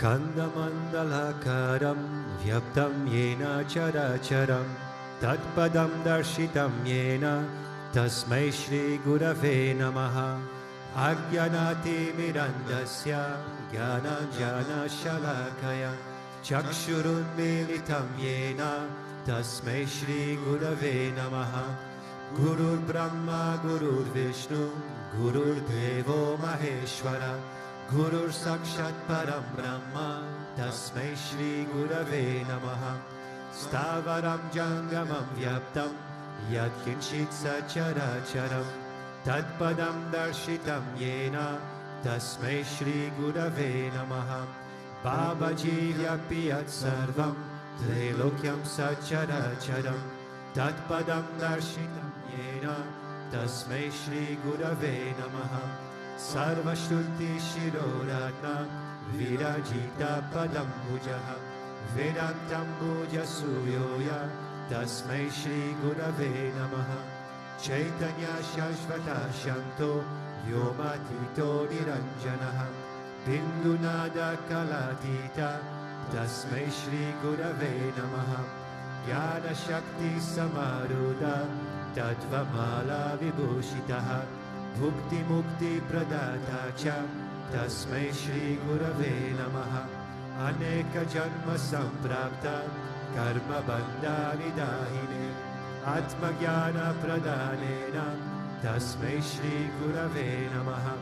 Akandamandalakaram vyaptam yena characharam tatpadam darshitam yena tasmai Shri Gurave namaha Agyanati mirandasya jnananjana shalakaya chakshurun militam yena tasmai Shri Gurave namaha Gurur Brahma Gurur Vishnu Gurur Devo Maheshwara Gurur Sakshat Param Brahma Tasmai Shri Gurave Namaha Stavaram Jangamam Vyaptam Yat Kinchit Sacharacharam Tadpadam Darshitam Yena Tasmai Shri Gurave Namaha Babaji Vyapiyat Sarvam Trilokyam Sacharacharam Tadpadam Darshitam Yena Tasmai Shri Gurave Namaha Sarva Shruti Shiroratna Virajita Padam Bhujaha Vedantam Bhuja Suyoya Tasmai Shri Gurave Namaha Chaitanya Shashvata Shanto Vyomatito Niranjanaha Bindunada Kalatita Tasmai Shri Gurave Namaha Jnana Shakti Samaruda Tatvamala Vibhushitaha Bhukti Mukti Pradata Cha Tasmai Shri Gurave Namaha Aneka Janma Samprapta Karma Bandha Nidahine Atma Jnana Pradhanena Tasmai Shri Gurave Namaha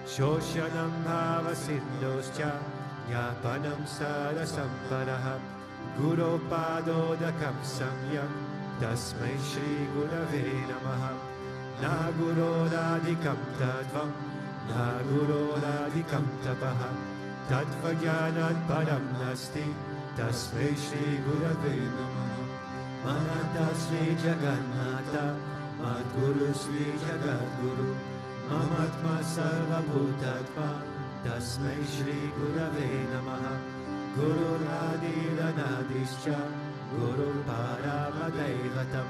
Shoshanam Bhava Sindhoscha Jnapanam Sada Samparaha Guru Padodakam Samyam Tasmai Shri Gurave Namaha Na Gurodadikam Tadvam Na Gurodadikam Tapaha Tattva Jnanat Param Nasti Tasmai Shri Gurave Namaha Manata Sri Jagannatha Madguru Sri Jagadguru Mamatma Sarva Bhutatma Tasmai Shri Gurave Namaha Guru Radhiranadischa Guru Paramadaivatam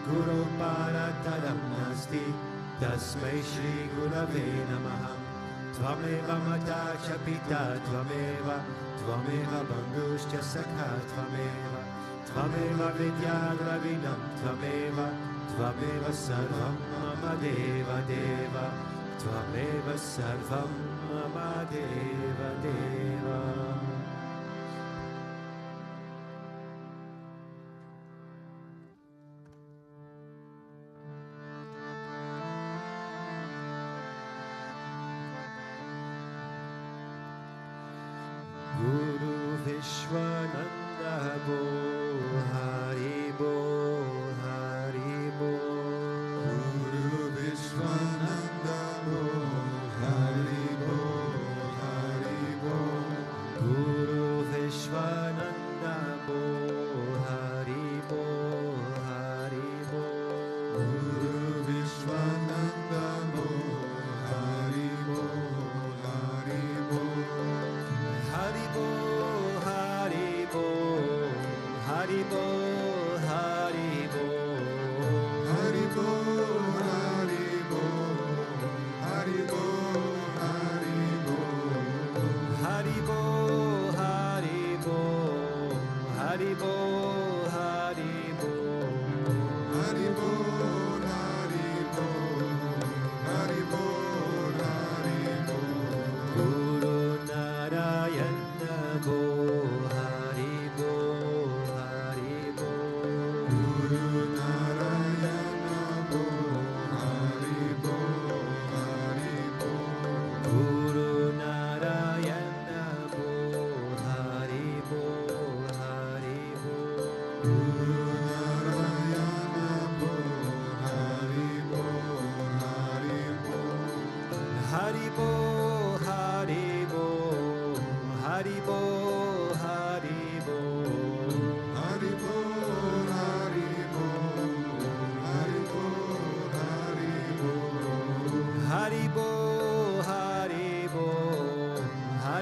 Guru Parataram Nasti Tasmai Shri Gurave Namaha Tvameva Mata Cha Pita Tvameva Tvameva Bandhuscha Sakha Tvameva Tvameva Vidyadravinam Tvameva Tvameva Sarvam Mama Deva Deva Tvameva Sarvam Mama Deva Deva Guru Vishwananda Bo Hari Bo Hari Bo Guru Vishwananda Bo Hari Bo Hari Bo Guru Vishwananda Bo Hari Bo Hari Bo Guru Vishwananda Bo Hari Bo Hari Bo Haribo, Haribo, Haribo, Haribo.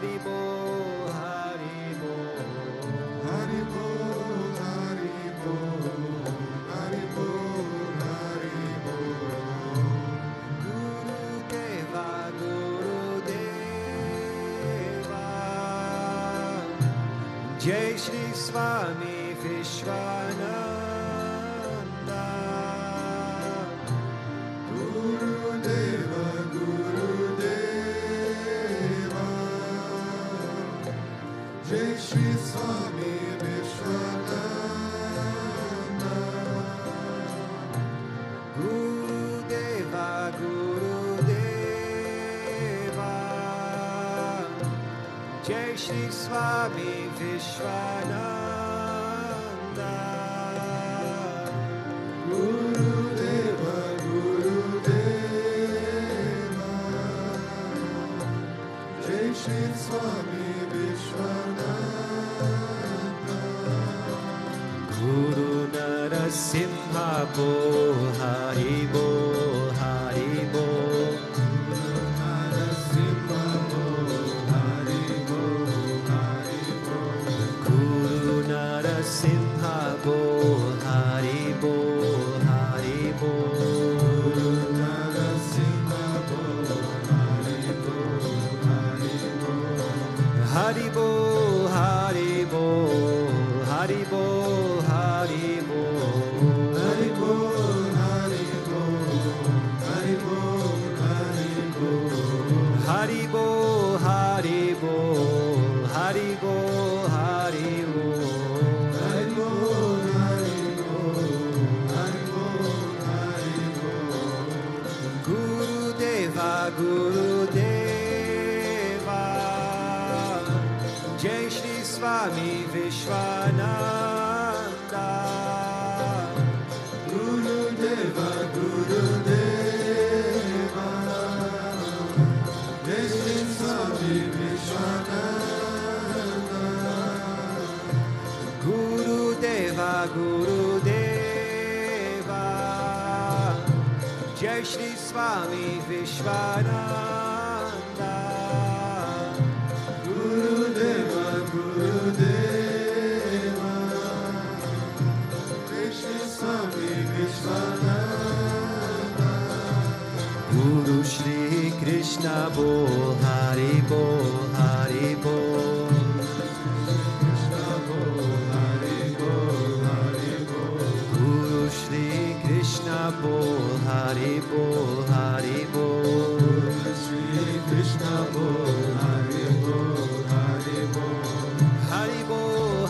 Haribo, Haribo, Haribo, Haribo, Haribo, Haribo. Gurudeva, Gurudeva, Jai Sri Swami Vishwananda. Gurudeva, Gurudeva, Jai Shri Swami Vishwananda. Gurudeva, Gurudeva, Jai Shri Swami Vishwananda. Gurudeva, Gurudeva, Jai Shri Swami Vishwananda. Guru Narasimha Bo, Haribo, Haribo. Narasimha Bo, Haribo, Haribo. Guru Narasimha Bo, Haribo, Haribo. Narasimha Bo, Haribo, Haribo. Haribo, Haribo, Haribo, Haribo. Haribo, Haribo, Haribo, Haribo. Haribo, Haribo, Haribo, Haribo. Haribo, Haribo, Haribo, Haribo. Gurudeva, Gurudeva, Jai Shri Swami Vishwananda. Gurudeva, Gurudeva, Jai Shri Swami Vishwananda. Gurudeva, Gurudeva, Jai Shri Swami Vishwananda. Gurudeva, Gurudeva, Jai Shri Swami Vishwananda. Guru Shri Krishna Bo, Haribo, Haribo. Krishna Bo, Haribo, Haribo. Guru Shri Krishna Bo, Haribo, Haribo. Shri Krishna Bo, Haribo, Haribo. Haribo,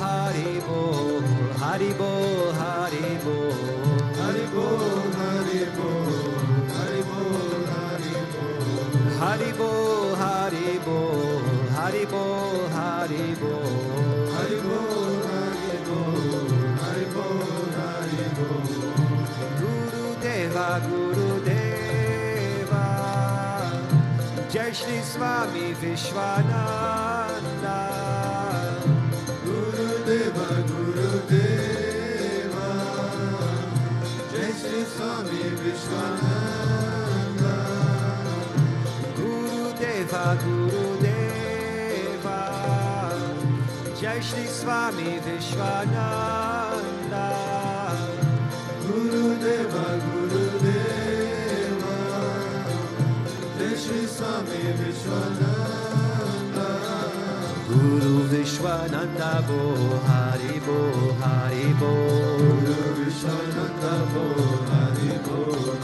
Haribo, Haribo, Haribo. Haribo, Haribo, Haribo, Haribo. Haribo, Haribo, Haribo, Haribo. Haribo, Haribo, Haribo, Haribo. Gurudeva, Gurudeva, Jai Shri Swami Vishwananda. Gurudeva, Gurudeva, Jai Shri Swami Vishwananda. Gurudeva, Gurudeva, Jai Shri Swami Vishwananda. Gurudeva, Gurudeva, Jai Shri Swami Vishwananda. Guru Vishwananda Bo, Haribo, Haribo. Guru Vishwananda Bo, Haribo,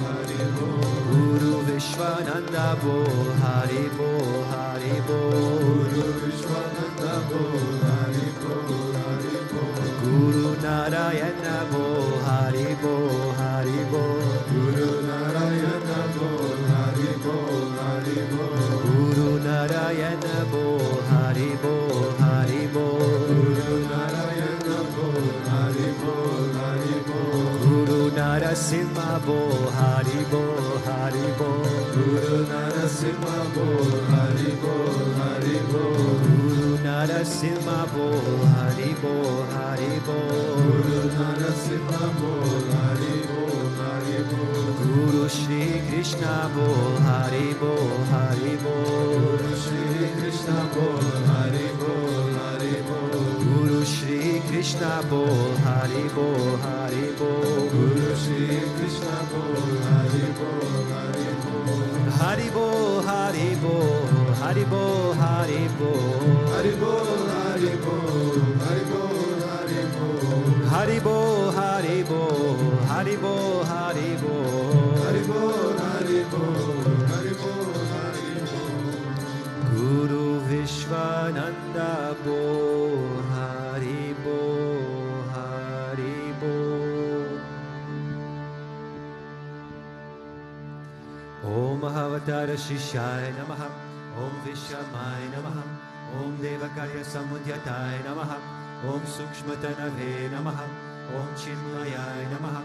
Haribo. Guru Vishwananda Bo, Haribo, Haribo. Guru Vishwananda Bo, Haribo, Haribo. Guru Narayana Bo, Haribo, Haribo. Guru Narayana Bo, Haribo, Haribo. Guru Narayana Bo, Haribo, Haribo. Guru Narayana Bo, Haribo, Haribo. Guru Narasimha Bo, Haribo, Haribo. Guru Narasimha Bo, Haribo, Haribo. Guru Narasimha Bo, Haribo, Haribo. Guru Narasimha Bo, Haribo, Haribo. Guru Shri Krishna Bo, Haribo, Haribo. Guru Shri Krishna Krishna bol, Hari bol, Hari bol. Guru Shri Krishna bol, Hari bol, Hari bol. Guru Shri Krishna bol, Hari bol, Hari bol. Hari bol, Hari bol, Hari bol, Hari bol. Hari bol, Hari bol, Hari bol, Hari bol. Hari bol, Hari bol, Hari bol, Hari bol. Hari bol, Hari bol, Hari bol, Hari bol. Guru Vishwananda bol, Hari bol, Hari bol. Om Avatara Shishaya Namaha, Om Vishamaya Namaha, Om Devakarya Samudyataya Namaha, Om Sukshmatanave Namaha, Om Chinmayaya Namaha,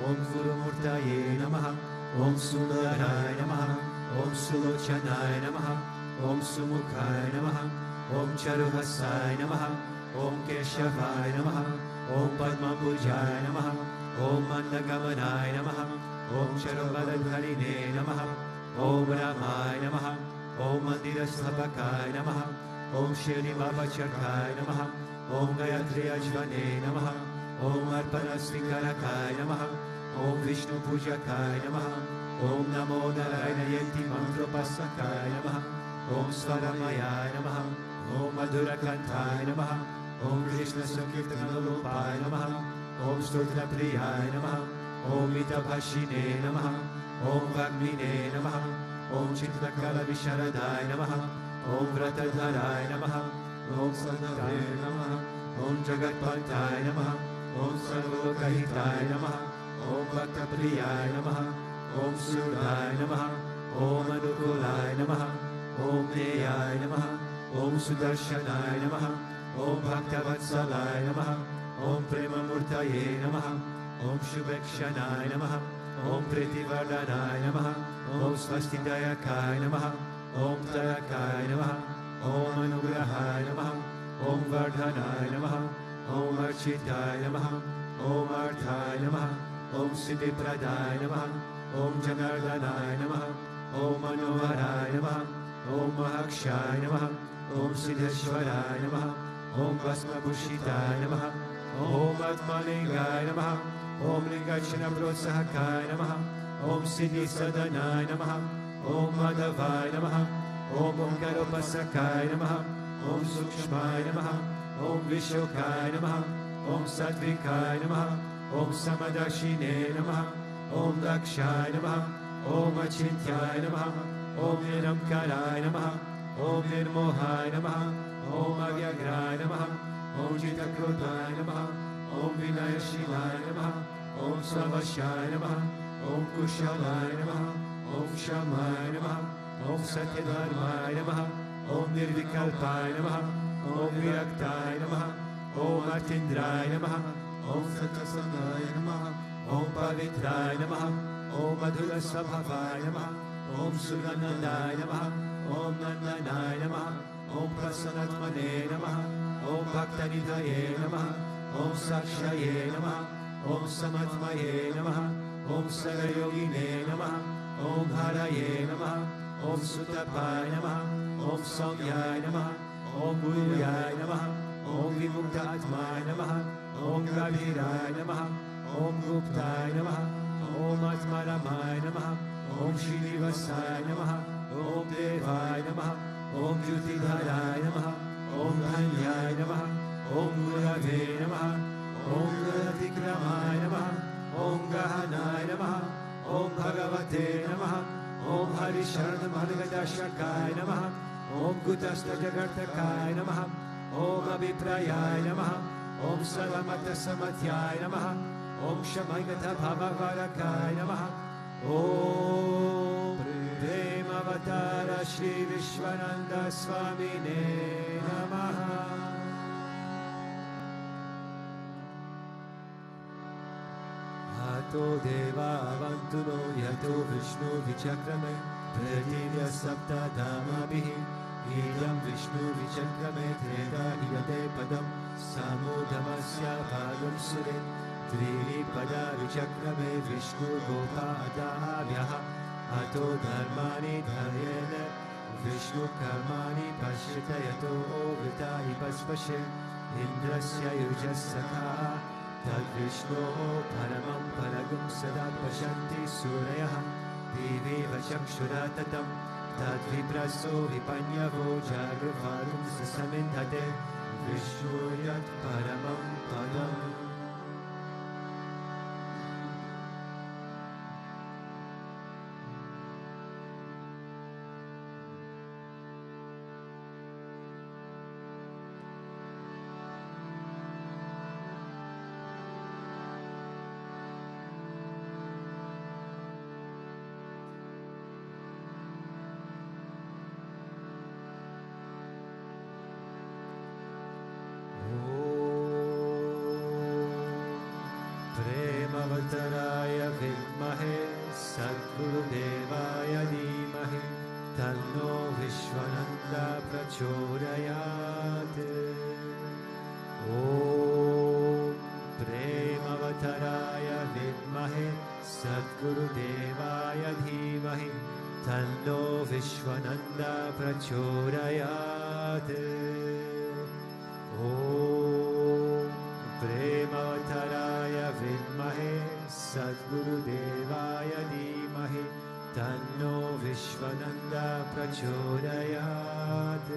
Om Gurumurtaye Namaha, Om Sundaraya Namaha, Om Sulochanaya Namaha, Om Sumukhaya Namaha, Om Charuhasaya Namaha, Om Keshavaya Namaha, Om Padmapujaya Namaha, Om Mandagamanaya Namaha, Om Charubadadharine Namaha, Om Ramaya Namaha, Om Mandirasthabakaya Namaha, Om Shri Babacharkaya Namaha, Om Gayatri Ajvane Namaha, Om Arpanasvikarakaya Namaha, Om Vishnu Pujakaya Namaha, Om Namo Narayana Yeti Mantropasakaya Namaha, Om Svaramaya Namaha, Om Madhurakantaya Namaha, Om Krishna Sankirtanalopaya Namaha, Om Stotra Priyaya Namaha, Om Mitabhashine Namaha, Om Vagmine Namaha, Om Chitrakala Visharadaya Namaha, Om Vratadharaya Namaha, Om Sadhavaya Namaha, Om Jagatpantaya Namaha, Om Sarvokahitaya Namaha, Om Bhaktapriyaya Namaha, Om Sudaya Namaha, Om Anukulaya Namaha, Om Neyaya Namaha, Om Sudarshanaya Namaha, Om Bhaktavatsalaya Namaha, Om Premamurtaye Namaha, Om Shubhakshanaya Namaha, Om Pritivardhanaya Namaha, Om Swastidayakaya Namaha, Om Tayakaya Namaha, Om Anugrahaya Namaha, Om Vardhanaya Namaha, Om Architaya Namaha, Om Arthaya Namaha, Om Siddhipradaya Namaha, Om Janardhanaya Namaha, Om Manoharaya Namaha, Om Mahakshaya Namaha, Om Siddheshwaraya Namaha, Om Vasmabhushitaya Namaha, Om Atmalingaya Namaha, Om Lingachana Protsahakaya Namaha, Om Siddhi Sadanaya Namaha, Om Madhavaya Namaha, Om Omkaropasakaya Namaha, Om Sukshmaya Namaha, Om Vishokaya Namaha, Om Satvikaya Namaha, Om Samadashine Namaha, Om Dakshaya Namaha, Om Achintyaya Namaha, Om Niramkaraya Namaha, Om Nirmohaya Namaha, Om Agyagraya Namaha, Om Jitakrutaya Namaha, Om Vinayashilaya Namaha, Om Savashaya Namaha, Om Kushalaya Namaha, Om Shamaya Namaha, Om Satyadharmaya Namaha, Om Nirvikalpaya Namaha, Om Viraktaya Namaha, Om Atindraya Namaha, Om Satasandaya Namaha, Om Pavitraya Namaha, Om Madhura Sabhavaya Namaha, Om Suganandaya Namaha, Om Nandanaya Namaha, Om Prasanatmane Namaha, Om Bhaktanidhaye Namaha, Om Sakshaye Namaha, Om Samatmaye Namaha, Om Sarayogine Namaha, Om Haraye Namaha, Om Sutapaya Namaha, Om Samyaya Namaha, Om Guruyaya Namaha, Om Vimukta Atmaya Namaha, Om Gabhiraya Namaha, Om Guptaya Namaha, Om Atmaramaya Namaha, Om Srinivasaya Namaha, Om Devaya Namaha, Om Jyotidharaya Namaha, Om Dhanyaya Namaha, Om Gurave Namaha, Om Guratikramaya Namaha, Om Gahanaya Namaha, Om Bhagavate Namaha, Om Harisharna Margadashakaya Namaha, Om Kutasta Jagartakaya Namaha, Om Abhiprayaya Namaha, Om Sarvamata Samatyaya Namaha, Om Shamaigata Bhavarakaya Namaha, Om Premavatara Shri Vishwananda Swami Namaha. Ato Deva Avantuno Yato Vishnu Vichakrame Prativya Sapta Dhamabhihi Idam Vishnu Vichakrame Treta Hiyate Padam Samudhamasya Bhagam Sure Triri Pada Vichakrame Vishnu Gopa Adabhyaha Ato Dharmani Dharyene Vishnu karmani pashyata yato vritahi paspashe Indrasya yujasakha Tad Vishnu paramam paragum sada pashanti surayaha Divi vachakshuratatam Tad vipraso vipanyavo jagavarum sasamindhate Vishnu yat paramam padam Premavataraya vidmahe Sadgurudevaya dhimahi Tanno Vishwananda prachodayat Om Premavataraya vidmahe Sadgurudevaya dhimahi Tanno Vishwananda prachodayat Om Premavataraya vidmahe Sadgurudevaya dhimahi Tanno Vishwananda prachodayat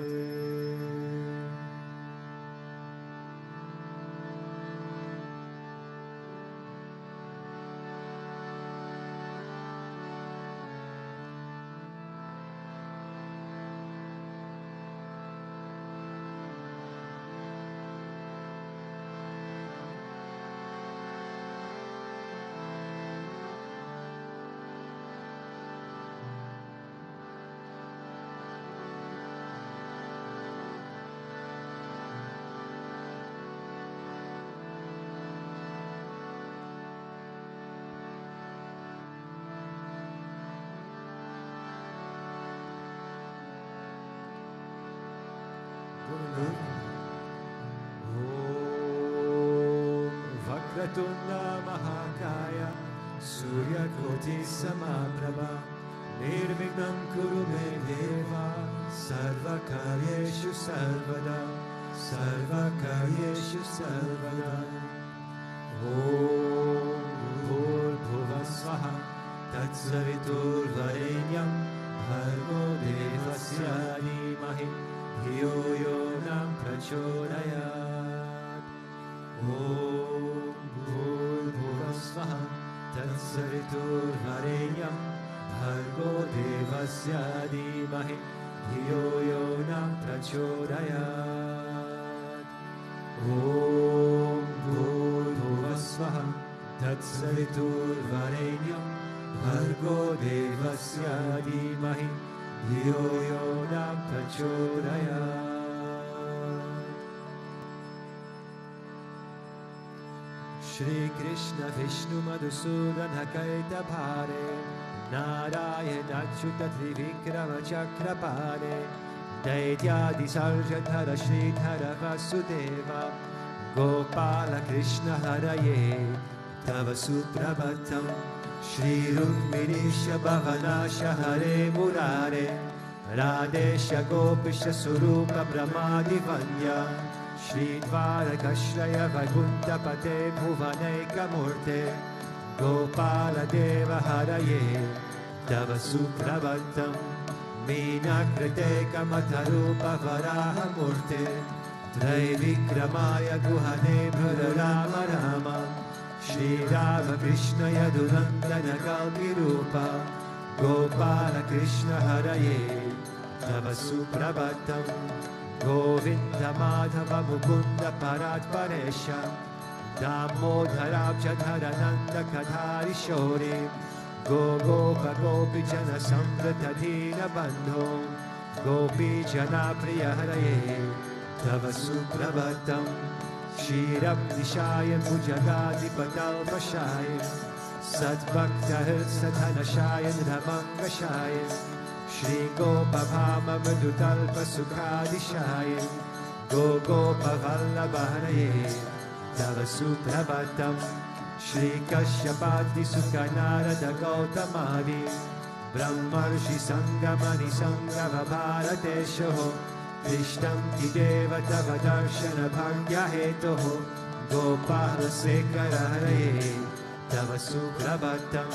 Vakratunda Mahakaya Suryakoti Samaprabha Nirvignam Kuru Me Deva Sarvakaryeshu Sarvada Sarvakaryeshu Sarvada Om Bhuvasvaha Tatsaviturvarenyam Bhargo Devasya Dhimahi Dhiyo Yo Nam Prachodayat Om Bhuvasvaha Tatsaviturvarenyam Bhargo Devasya Dhimahi Dhiyo Yo Nam Prachodayat Om Bhuvasvaha Tatsaviturvarenyam Bhargo Devasya Dhimahi Dhiyo Yo Nam Prachodayat Shri Krishna Vishnu Madhusudana Kaita Bhare Narayana Achyuta Trivikrama Chakrapare Daityadi Sarjadhara Sridhara Vasudeva Gopala Krishna Haraye Tava Suprabhatam Shri Rukminisha Bhavanasha Hare Murare Radesha Gopisha Surupa Brahmadi Vanya Shri Dvarakashraya Vagunta Pate Bhuvaneka Murte Gopala Deva Haraye Tava Suprabhatam Minakrite Kamatarupa Varaha Murte Traivikramaya Guhane Bhararama Rama Shri Rama Krishna Yadunandana Kalpi Rupa Gopala Krishna Haraye Tava Suprabhatam Govinda Madhava Mukunda Parat Paresha Damodharabja Dharananda Kadhari Shori Gopa Gopi Jana Samvrata Dina Bandho Gopi Jana Priya Haraye Tava Suprabhatam Shiram Nishaya Mujagadi Patal Vashaya Sadbhakta Sadhana Shayan Ramanga Shayan Shri Gopa Bhama Madhutalpa Sukhadi Shayan Gopa Vallabha Haraye Tava Suprabhatam Shri Kashyapati Sukha Narada Gautamadi Brahmarshi Sangamani Sangama Bharatesho Vishtam Tideva Tava Darshana Bhagya Hetoho Gopala Sekara Hare Tava Suprabhatam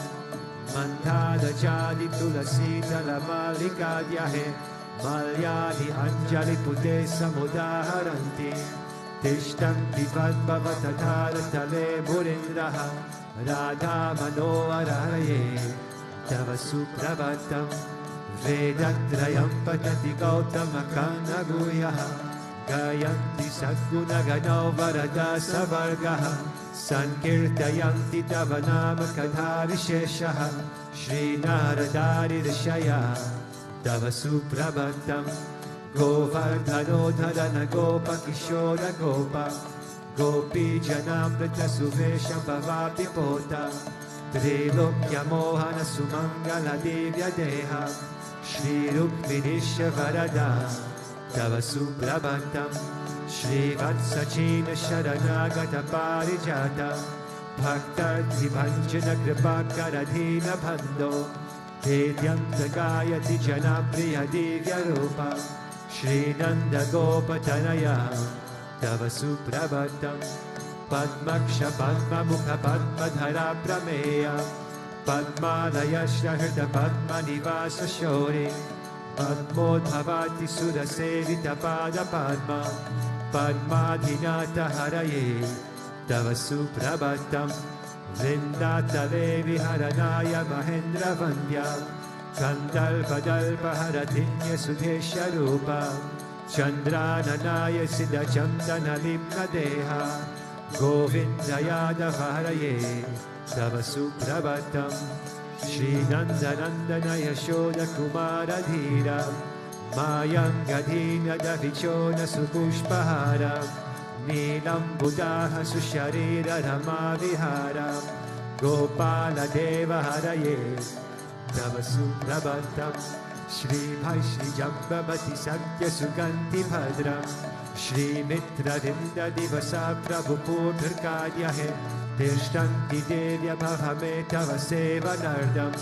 Mandada Jadi Tulasita La Malikadyahe Malyadi Anjali Pute Samudaharanti Tishtam Dipadbhavatadhara Tale Murindraha Radha Manoharaye Tava Suprabhatam Vedatrayam Patati Gautama Kanaguyaha Gayanti Sadguna Gano Varada Savargaha Sankirtayanti Tava Nama Kadharisheshaha Shri Naradari Rishaya Tava Suprabhatam Govardhano Dharana Gopa Kishora Gopa Gopi Janamrita Suvesha Bhavati Pota Trilokya Mohana Sumangala Divya Deha Shri Rukminisha Varada Tava Suprabhatam Shri Vatsachina Sharanagata Parijata Bhakta Divanjana Kripakaradhina Bhando Tedyanta Gayati Janapriya Divya Rupa Shri Nanda Gopatanaya Tava Suprabhatam Padmaksha Padma Mukha Padmadhara Prameya Padmalaya Shrahrita Padma Nivasa Shori Padmodhavati Sudasevita Pada Padma Padmadhinata Haraye Tava Suprabhatam Vrindata Devi Haranaya Mahendra Vandya Kandalpadalpa Haratinya Sudhesha Rupa Chandrananaya Siddha Chandana Limna Deha Govindayada Haraye Tava Suprabhatam Shri Nandanandana Yashoda Kumara Dhira Mayangadhina Davichona Supushpahara Nilam Buddha Susharira Rama Vihara Gopala Deva Haraye Tava Suprabhatam Shri Bhai Shri Jambavati Satya Suganti Bhadra Shri Mitra Rinda Divasa Prabhu Purkarkadyahe Tirshtanti Devya Bhavame Tava Seva Nardam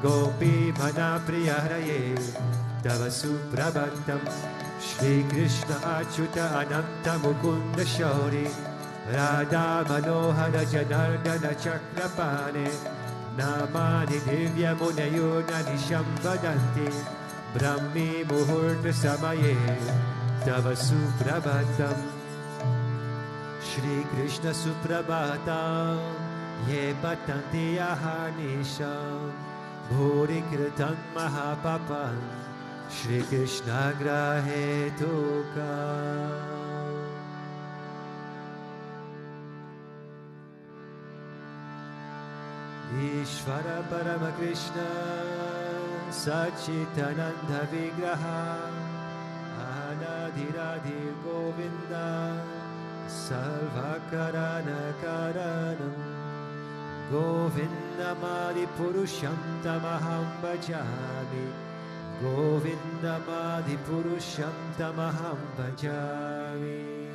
Gopi Mana Priyaraye Tava Suprabhatam Shri Krishna Achyuta Ananta Mukunda Shauri Radha Manohara Janardana Chakrapane Namani Divya Munayuna Nisham Vadanti Brahmi Muhurta Samaye Tava Suprabhatam Shri Krishna Suprabhatam Ye Patanti Aharnisham Bhuri Kirtan Mahapapan Shri Krishna Grahe Tuka Ishvara Parama Krishna Sachitananda Vigraha Anadhiradhi Govinda Sarvakarana Karanam Govindamadi Purusham Tamaham Bhajami Govindamadi Purusham Tamaham Bhajami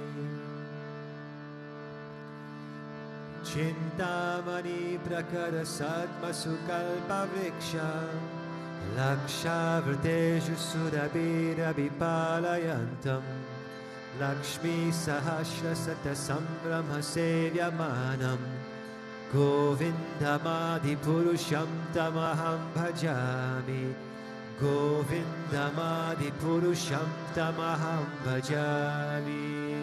Chintamani Prakara Sadma Sukalpa Vriksha Laksha Vrteshu Surabira Vipalayantam Lakshmi Sahasra Sata Sambrahma Sevyamanam Govindamadi Purusham Tamaham Bhajami Govindamadi Purusham Tamaham Bhajami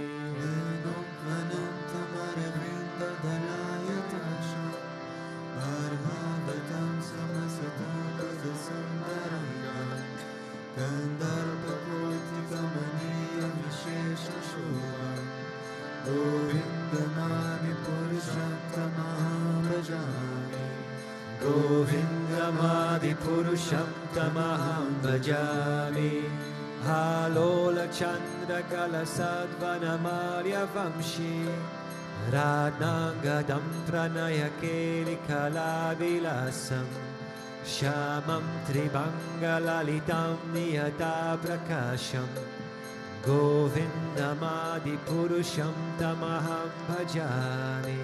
Govindamani Purusham Tamaham Bhajami Govindamadi Purusham Tamaham Bhajami Halola Chandra Kala Sadvana Marya Vamshi Radnangadam Pranaya Keli Kala Vilasam Shamam Tribangalalitam Niyata Prakasham Govindamadi Purusham Tamaham Bhajami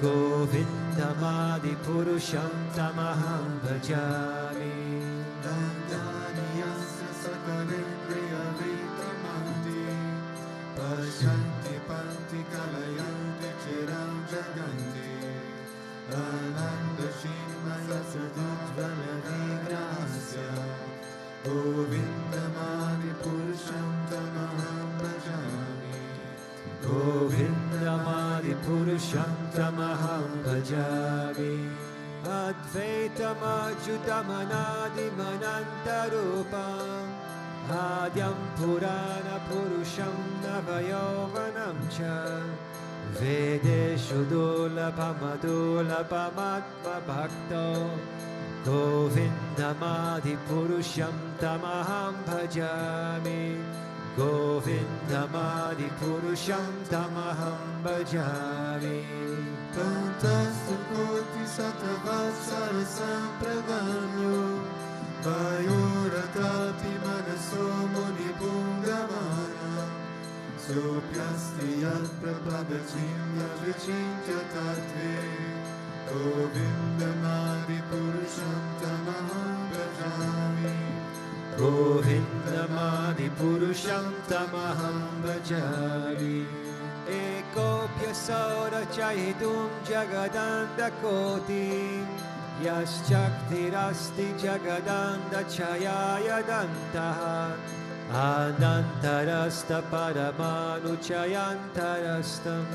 Govindamadi Purusham Tamaham Bhajami Sandaniyasya sakalendriya vitamandi Pashanti panti kalayanti chiram jaganti Ananda shinmaya sadhujvala vigrahasya Govindamani purusham tamaham bhajami Govindamadi Purusham Tamaham Bhajami Advaitamachyutamanadi Manantarupam Adyam Purana Purusham Navayovanam Cha Vedeshu Dulabhamadulabhamatma Bhakto Govindamadi Purusham Tamaham Bhajami Govindamadi Purusham Tamaham Bhajami Tantastu koti satavatsara sampraganyo Vayuratapi manaso muni pungamana Sopyasti yat prapadachimya vichintya tatve Govindamadi Purusham Tamaham Bhajami Govindamadi Purusham Tamaham Bhajami Ekopya Saura Chaitum Jagadanda Koti Yaschaktirasti Jagadanda Chayaya Dantaha Anantarasta Paramanu Chayantarastam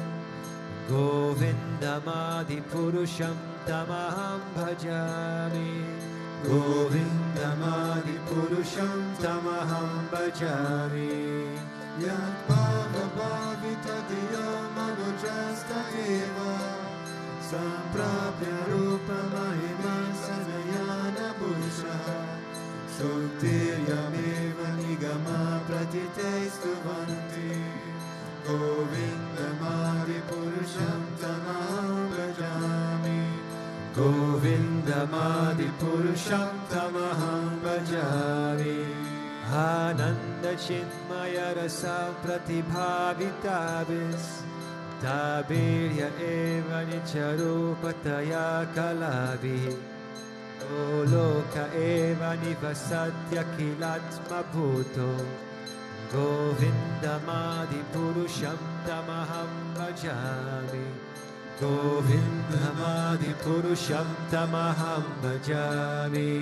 Govindamadi Purusham Tamaham Bhajami Govindamadi Purusham Tamaham Bhajami Yat Bhava Bhavita Diya Manujasta Eva Samprapya Rupa Mahima Sanayana Bhusha Suktiryameva Nigama Pratitestu Vanti Govindamadi Purusham Tamaham Bhajami Govindamadi Purusham Tamaham Bhajami Ananda Chinmaya Rasa Pratibhavitabis Tabirya Eva Nicharupataya Kalavi Oloka Eva Nivasatya Kilatma Bhuto Govindamadi Purusham Tamaham Bhajami Govindamadi Purusham Tamaham Bhajami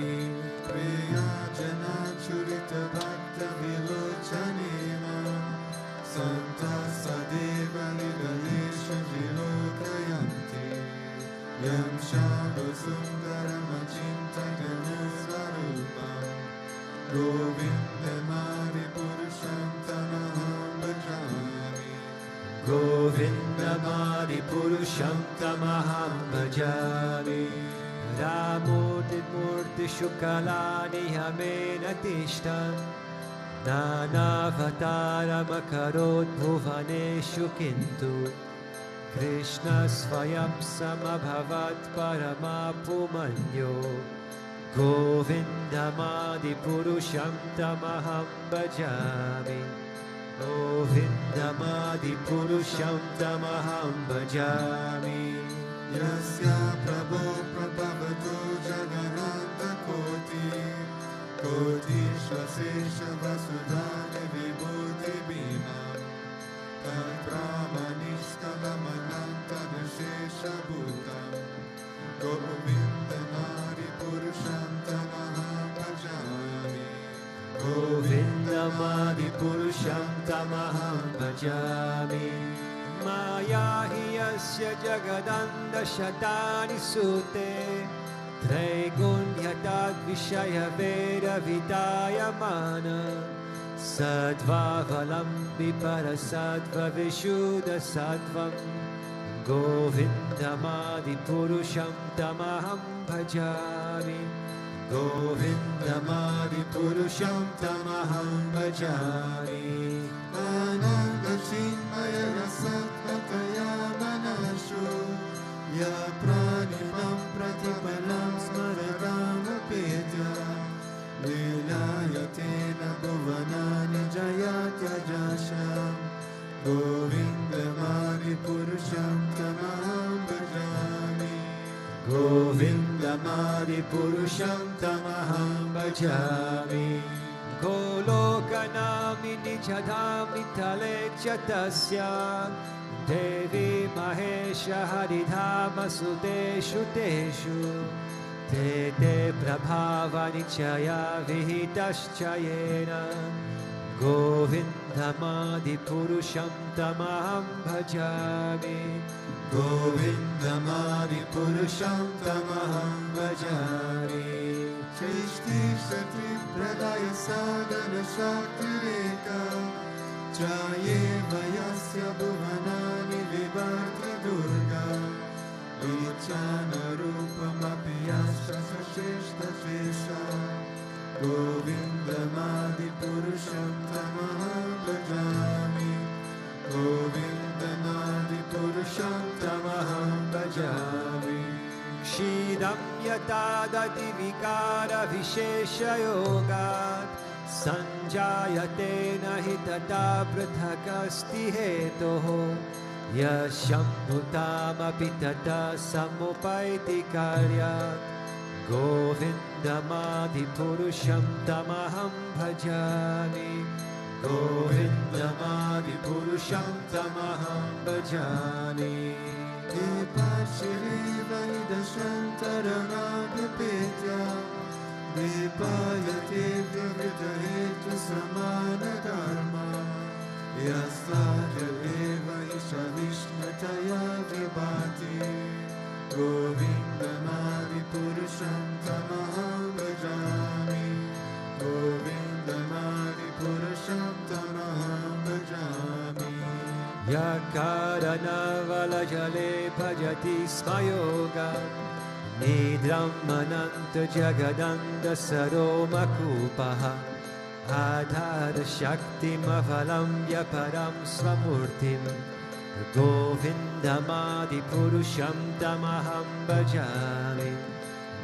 Priya Jana Churita Bhakta Vilochanima Santa Sadeva Nigalesha Vilokayanti Yam Shava Sundaram Achinta Ganusvarupam Govindamadi Purusham Tamaham Bhajami Govindamadi Purusham Tamaham Bhajami Ramurti Murti Shukalani Hamena Tishtam Nanavatara Makarot Bhuvaneshu Kintu Krishna Svayam Samabhavat Paramapumanyo Govindamadi Purusham Tamaham Bhajami Govindamadi Purusham Tamaham Bhajami Yasya Prabhu Prabhavatu Jagananda Koti Koti Shvasesha Vasudhane Vibhuti Bhima Tad Brahmanishkalamananta Nashesha Bhutam Govindamadi Purusham Tamaham Bhajami Govindamadi Purusham Tamaham Bhajami Maya Hiyasya Jagadanda Shatani Sute Traigunhyatad Vishaya Veda Vidaya Mana Sadvavalambi Parasadva Vishuddha Sattvam Govindamadi Purusham Tamaham Bhajami Govindamadi Purusham Tamaham Bhajami Ananda Chinmaya Rasatmataya Manashu Ya Pranimam Pratipalam Smaradam Apetya Lilayatena Bhuvanani Jayatya Jasham Govindamadi Purusham Tamaham Bhajami Govindamadi Purusham Tamaham Bhajami bhajami. Golokanamini chadhamitale chatasya Devi Mahesha Haridhama Sudeshu Deshu Te Te Prabhava Nichaya Vihitaschayena Govindamadi Purusham Tamaham Bhajami Govindamadi Purusham Tamaham Bhajami Shrishti Shakti Pradaya Sadhana Shakti Reka Jaye Vayasya Bhuvanani Vibharti Durga Vichana Rupamapi Yasha Sashishta Shesha Govindamadi Purusham Tamaham Bhajami Govindamadi Purusham Tamaham Bhajami Shidam Yatadati Vikara Vishesha Yogat Sanjayate Nahi Tata Prathakasti Hetoho Yashambhutamapi Tata Samupaiti Karyat Govindamadi Purusham Tamaham Bhajami Govindamadi Purusham Tamaham Bhajami Shri Vaidashantaranabhipitya Vipayate Vivitahetu Samana Dharma Yasaja Eva Isha Vishnataya Vibhati Govindamadi Purusham Tamaham Bhajami Govindamadi Purusham Tamaham Bhajami Yakarana Valajale Bhajati Smayoga Nidram Mananta Jagadanda Saromakupaha Adhara Shakti Mavalam Yaparam Swamurtim Govindamadi Purusham Tamaham Bhajami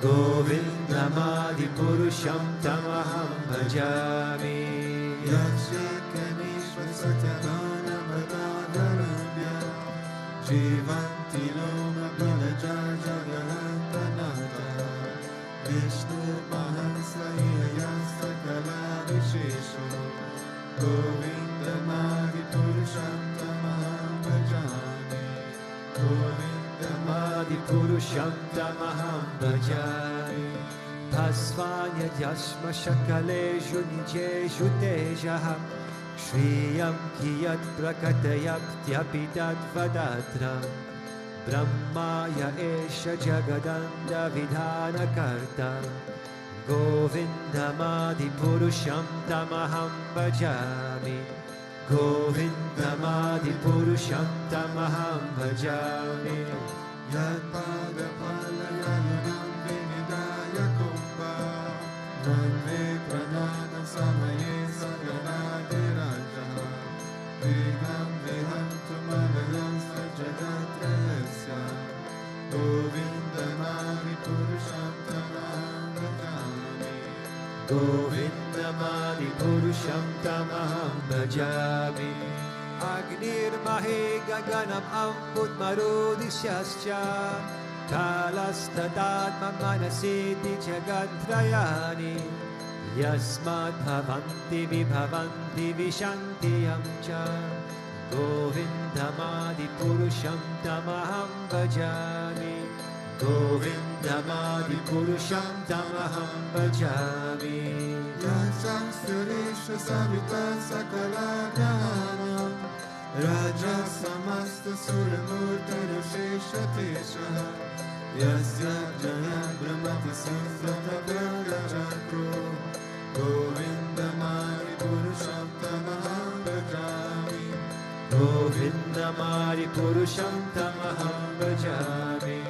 Govindamadi Purusham Tamaham Bhajami Yakshakanishva Satyadana Bhadadarabhya Jivanti Loma Balaja Jagalantanata Vishnu Mahansa Iyayasa Kala Vishesho Govindamadi Purusham Tamaham Bhajami Govindamadi Purusham Tamaham Bhajami Bhasvanya Jasma Shakaleju Nijeshu Tejaha Shriyam Kiyat Prakatayaptyapitat Vadatra Brahmaya Esha Jagadanda Vidhana Karta Govindamadi Purusham Tamaham Bhajami Govindamadi Purusham Tamaham Bhajami Yadpada Palayanam Vinidaya Kumbha Nande Pranana Samaye Saganadi Raja Vigam Vihantu Malayam Sajagatrayasya Govindamadi Purusham Tamaham Bhajami Govindamadi Purusham Tamaham Bhajami Agnir Mahe Gaganam Ambut Marudishyascha Kalastadatma Manasiti Jagatrayani Yasmad Bhavanti Vibhavanti Vishanti Amcha Govindamadi Purusham Tamaham Bhajami Govindamadi Purusham Tamaham Bhajami Yasam Suresha Savita Sakala Gyanam Raja Samasta Suramurta Rushesha Tesha Yasya Jaya Brahmati Samsrata Ganga Chakro Govindamadi Purusham Tamaham Bhajami Govindamadi Purusham Tamaham Bhajami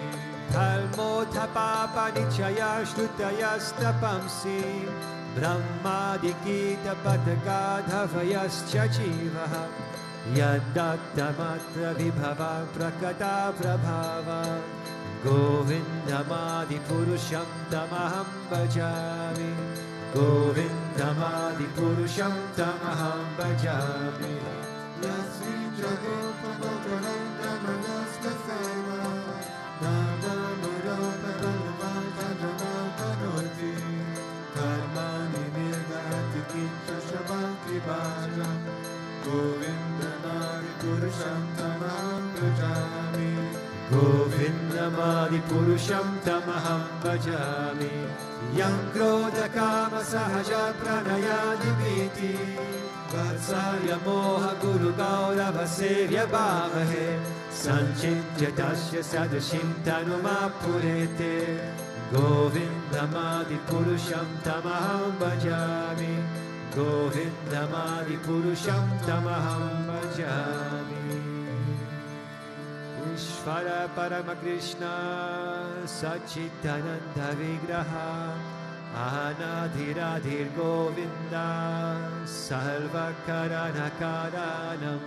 Dharmotha Papa Nichaya Shrutayastapamsi Brahmadikita Patagadhavayascha Jivaha Yaddattamatra Vibhava Prakata Prabhava Govindamadi Purusham Tamaham Bhajami Govindamadi Purusham Tamaham Bhajami Yasri Jagopa Bhavananda Manasta Seva Nada Murata Bhagavan Kadana Kanoti Karma Govindamadi Purusham Tamaham Bhajami Yam Krodha Kama Sahaja Pranaya Niviti Vatsalya Moha Guru Gaurava Sevya Bhavahe Sanchitya Tasya Sadashim Tanuma Purete Govindamadi Purusham Tamaham Bhajami Govindamadi Purusham Tamaham Bhajami Ishvara Paramakrishna Sachitananda Vigraha Anadhiradhir Govinda Sarvakarana Karanam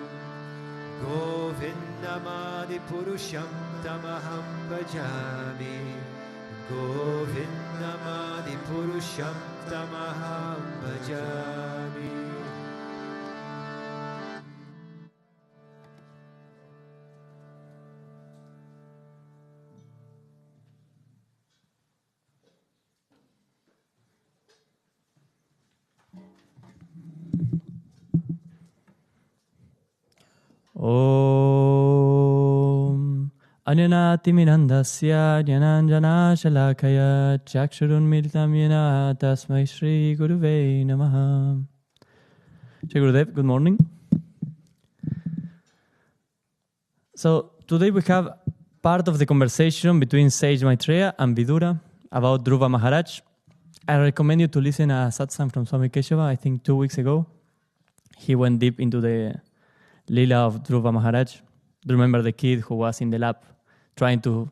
Govindamadi Purusham Tamaham Bhajami Govindamadi Purusham Tamaham Bhajami. Om Anyanatimirandasya Jnananjana Shalakaya Chakshurun Militam Yena Tasmai Shri Guruve Namaha. Shri Gurudev, good morning. So today we have part of the conversation between Sage Maitreya and Vidura about Dhruva Maharaj. I recommend you to listen to a satsang from Swami Keshava, I think 2 weeks ago. He went deep into the Lila of Dhruva Maharaj. Do you remember the kid who was in the lap trying to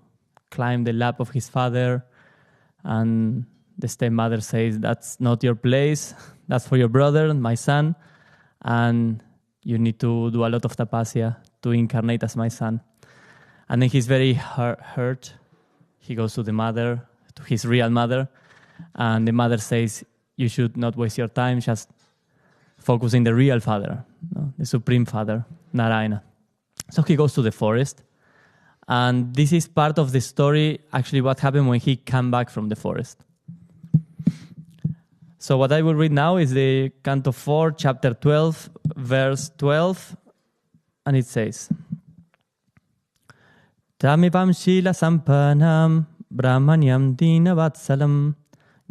climb the lap of his father, and the stepmother says, "That's not your place, that's for your brother, my son, and you need to do a lot of tapasya to incarnate as my son." And then he's very hurt. He goes to the mother, to his real mother, and the mother says, "You should not waste your time, just focus on the real father, no? The supreme father, Narayana." So he goes to the forest, and this is part of the story, actually what happened when he came back from the forest. So what I will read now is the Canto 4, chapter 12, verse 12, and it says, Tamivam Shila Sampanam Brahmanyam Dina Vatsalam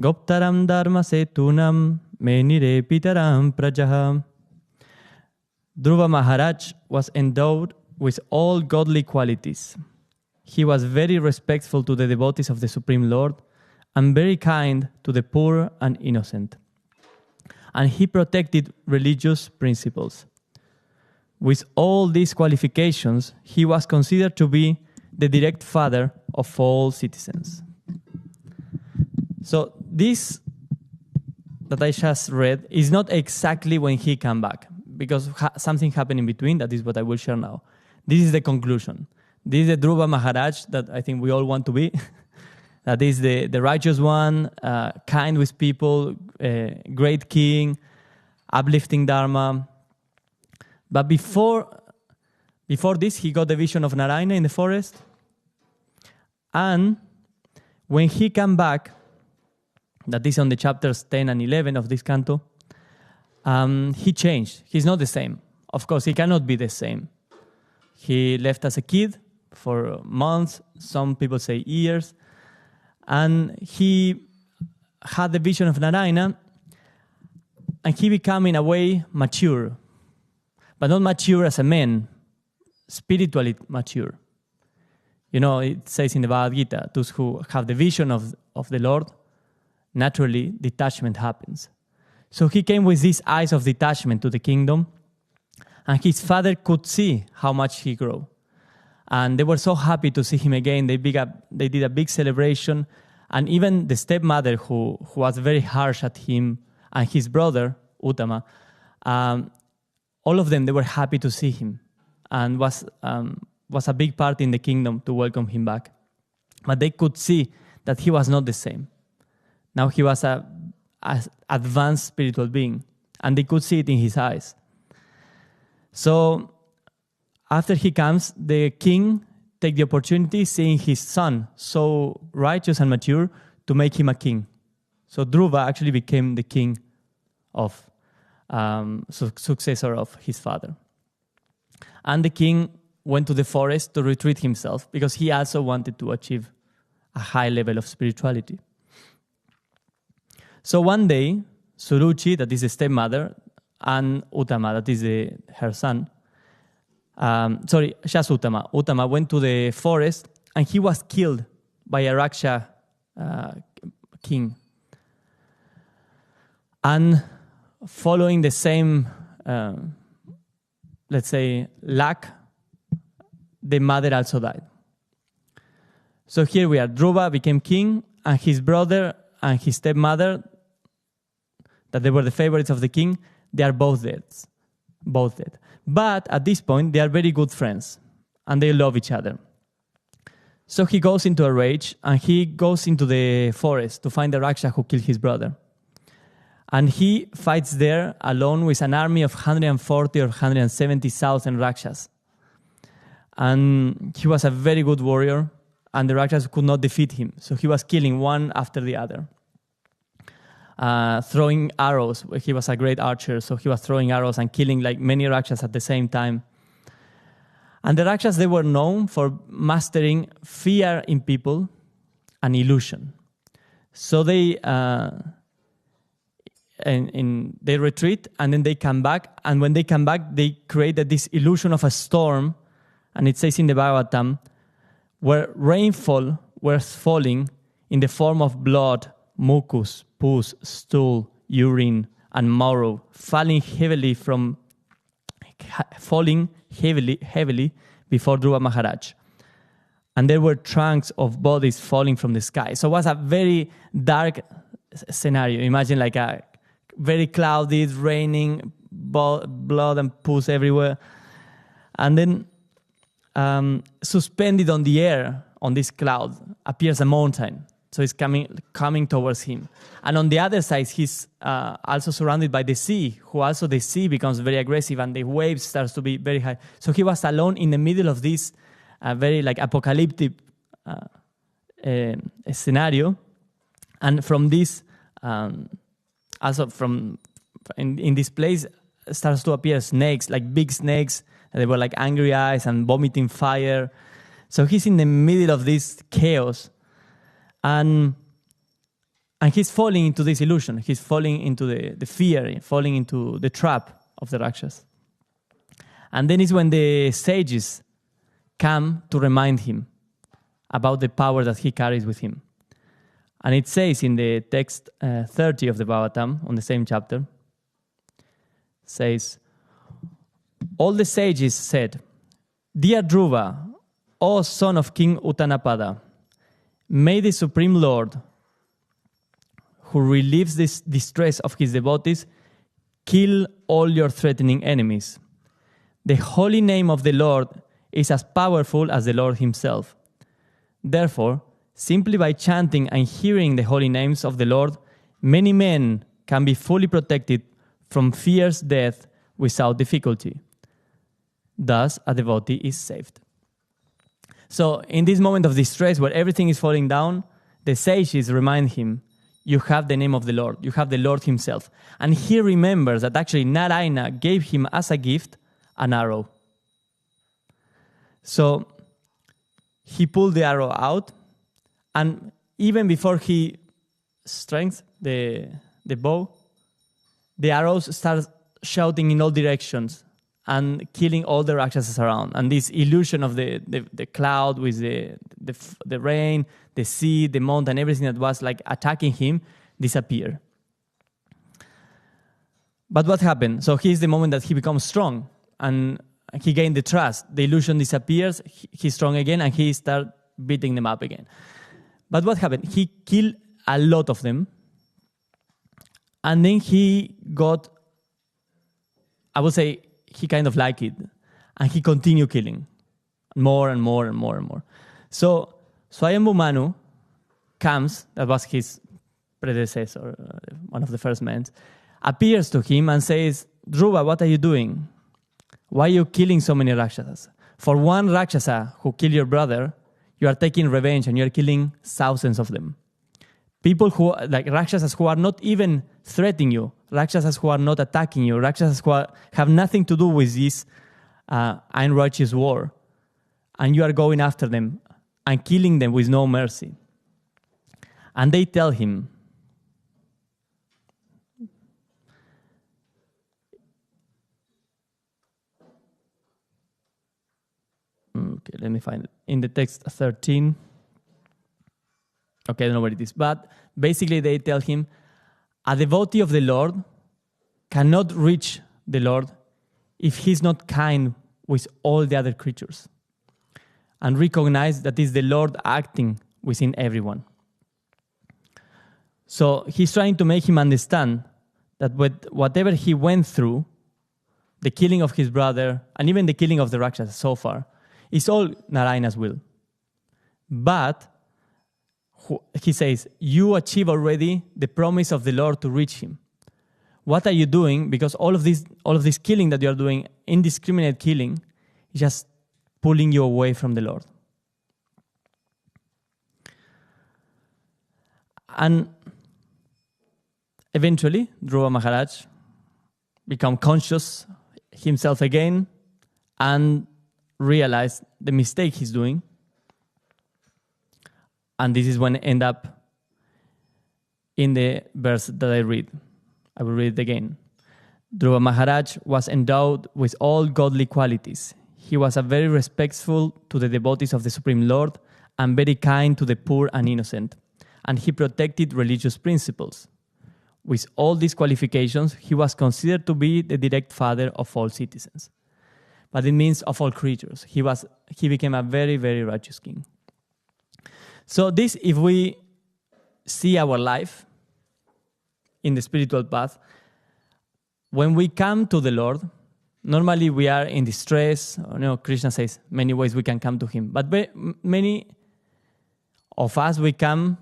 Goptaram Dharma Setunam Menire Pitaram Prajaha. Dhruva Maharaj was endowed with all godly qualities. He was very respectful to the devotees of the Supreme Lord and very kind to the poor and innocent. And he protected religious principles. With all these qualifications, he was considered to be the direct father of all citizens. So this that I just read is not exactly when he came back, because something happened in between. That is what I will share now. This is the conclusion. This is the Dhruva Maharaj that I think we all want to be. That is the righteous one, kind with people, great king, uplifting Dharma. But before this, he got the vision of Narayana in the forest. And when he came back, that is on the chapters 10 and 11 of this canto, he changed. He's not the same. Of course, he cannot be the same. He left as a kid for months, some people say years, and he had the vision of Narayana, and he became in a way mature, but not mature as a man, spiritually mature. You know, it says in the Bhagavad Gita, those who have the vision of the Lord, naturally detachment happens. So he came with these eyes of detachment to the kingdom, and his father could see how much he grew. And they were so happy to see him again. They did a big celebration. And even the stepmother, who was very harsh at him, and his brother, Uttama, all of them, they were happy to see him, and was a big part in the kingdom to welcome him back. But they could see that he was not the same. Now he was an advanced spiritual being, and they could see it in his eyes. So after he comes, the king takes the opportunity, seeing his son so righteous and mature, to make him a king. So Dhruva actually became the king of successor of his father. And the king went to the forest to retreat himself because he also wanted to achieve a high level of spirituality. So one day, Suruchi, that is the stepmother, and Uttama, that is her son, just Uttama. Uttama went to the forest and he was killed by a Raksha king. And following the same, let's say, luck, the mother also died. So here we are. Dhruva became king, and his brother and his stepmother, that they were the favorites of the king, they are both dead. Both dead. But at this point, they are very good friends, and they love each other. So he goes into a rage, and he goes into the forest to find the Raksha who killed his brother. And he fights there alone with an army of 140 or 170,000 Rakshas. And he was a very good warrior, and the Rakshas could not defeat him. So he was killing one after the other. Throwing arrows. He was a great archer, so he was throwing arrows and killing like many Rakshas at the same time. And the Rakshas, they were known for mastering fear in people and illusion. So they they retreat, and then they come back. And when they come back, they created this illusion of a storm. And it says in the Bhagavatam, where rainfall was falling in the form of blood, mucus, pus, stool, urine, and marrow, falling heavily before Dhruva Maharaj. And there were trunks of bodies falling from the sky. So it was a very dark scenario. Imagine like a very cloudy, raining, blood and pus everywhere. And then suspended on the air, on this cloud, appears a mountain. So it's coming towards him. And on the other side, he's also surrounded by the sea, who also the sea becomes very aggressive and the waves starts to be very high. So he was alone in the middle of this very like apocalyptic scenario. And from this, also from in this place, starts to appear snakes, like big snakes. They were like angry eyes and vomiting fire. So he's in the middle of this chaos. And he's falling into this illusion. He's falling into the fear, falling into the trap of the Rakshas. And then is when the sages come to remind him about the power that he carries with him. And it says in the text 30 of the Bhagavatam, on the same chapter, says, all the sages said, Dear Dhruva, O son of King Uttanapada, may the Supreme Lord, who relieves this distress of his devotees, kill all your threatening enemies. The holy name of the Lord is as powerful as the Lord himself. Therefore, simply by chanting and hearing the holy names of the Lord, many men can be fully protected from fierce death without difficulty. Thus, a devotee is saved. So, in this moment of distress where everything is falling down, the sages remind him, you have the name of the Lord, you have the Lord himself. And he remembers that actually Narayana gave him as a gift an arrow. So, he pulled the arrow out, and even before he strings the bow, the arrows start shouting in all directions and killing all the Rakshasas around. And this illusion of the cloud with the rain, the sea, the mountain, everything that was like attacking him disappeared. But what happened? So here's the moment that he becomes strong and he gained the trust. The illusion disappears, he's strong again, and he starts beating them up again. But what happened? He killed a lot of them, and then he got, I would say, he kind of liked it, and he continued killing more and more and more and more. So Swayambhu Manu comes, that was his predecessor, one of the first men, appears to him and says, Dhruva, what are you doing? Why are you killing so many Rakshasas? For one Rakshasa who killed your brother, you are taking revenge and you are killing thousands of them. People who, like Rakshasas who are not even threatening you, Rakshasas who are not attacking you, Rakshasas who have nothing to do with this unrighteous war. and you are going after them and killing them with no mercy. And they tell him, okay, let me find it. In the text 13. Okay, I don't know what it is. But basically they tell him, a devotee of the Lord cannot reach the Lord if he's not kind with all the other creatures and recognize that it's the Lord acting within everyone. So he's trying to make him understand that with whatever he went through, the killing of his brother and even the killing of the Rakshasa so far, is all Narayana's will. But he says, you achieve already the promise of the Lord to reach him. What are you doing? Because all of this killing that you are doing, indiscriminate killing, is just pulling you away from the Lord. And eventually, Dhruva Maharaj became conscious himself again and realized the mistake he's doing. And this is when I end up in the verse that I read. I will read it again. Dhruva Maharaj was endowed with all godly qualities. He was very respectful to the devotees of the Supreme Lord and very kind to the poor and innocent. And he protected religious principles. With all these qualifications, he was considered to be the direct father of all citizens. But it means of all creatures. He became a very, very righteous king. So this, if we see our life in the spiritual path, when we come to the Lord, normally we are in distress. Krishna says many ways we can come to him. But many of us, we come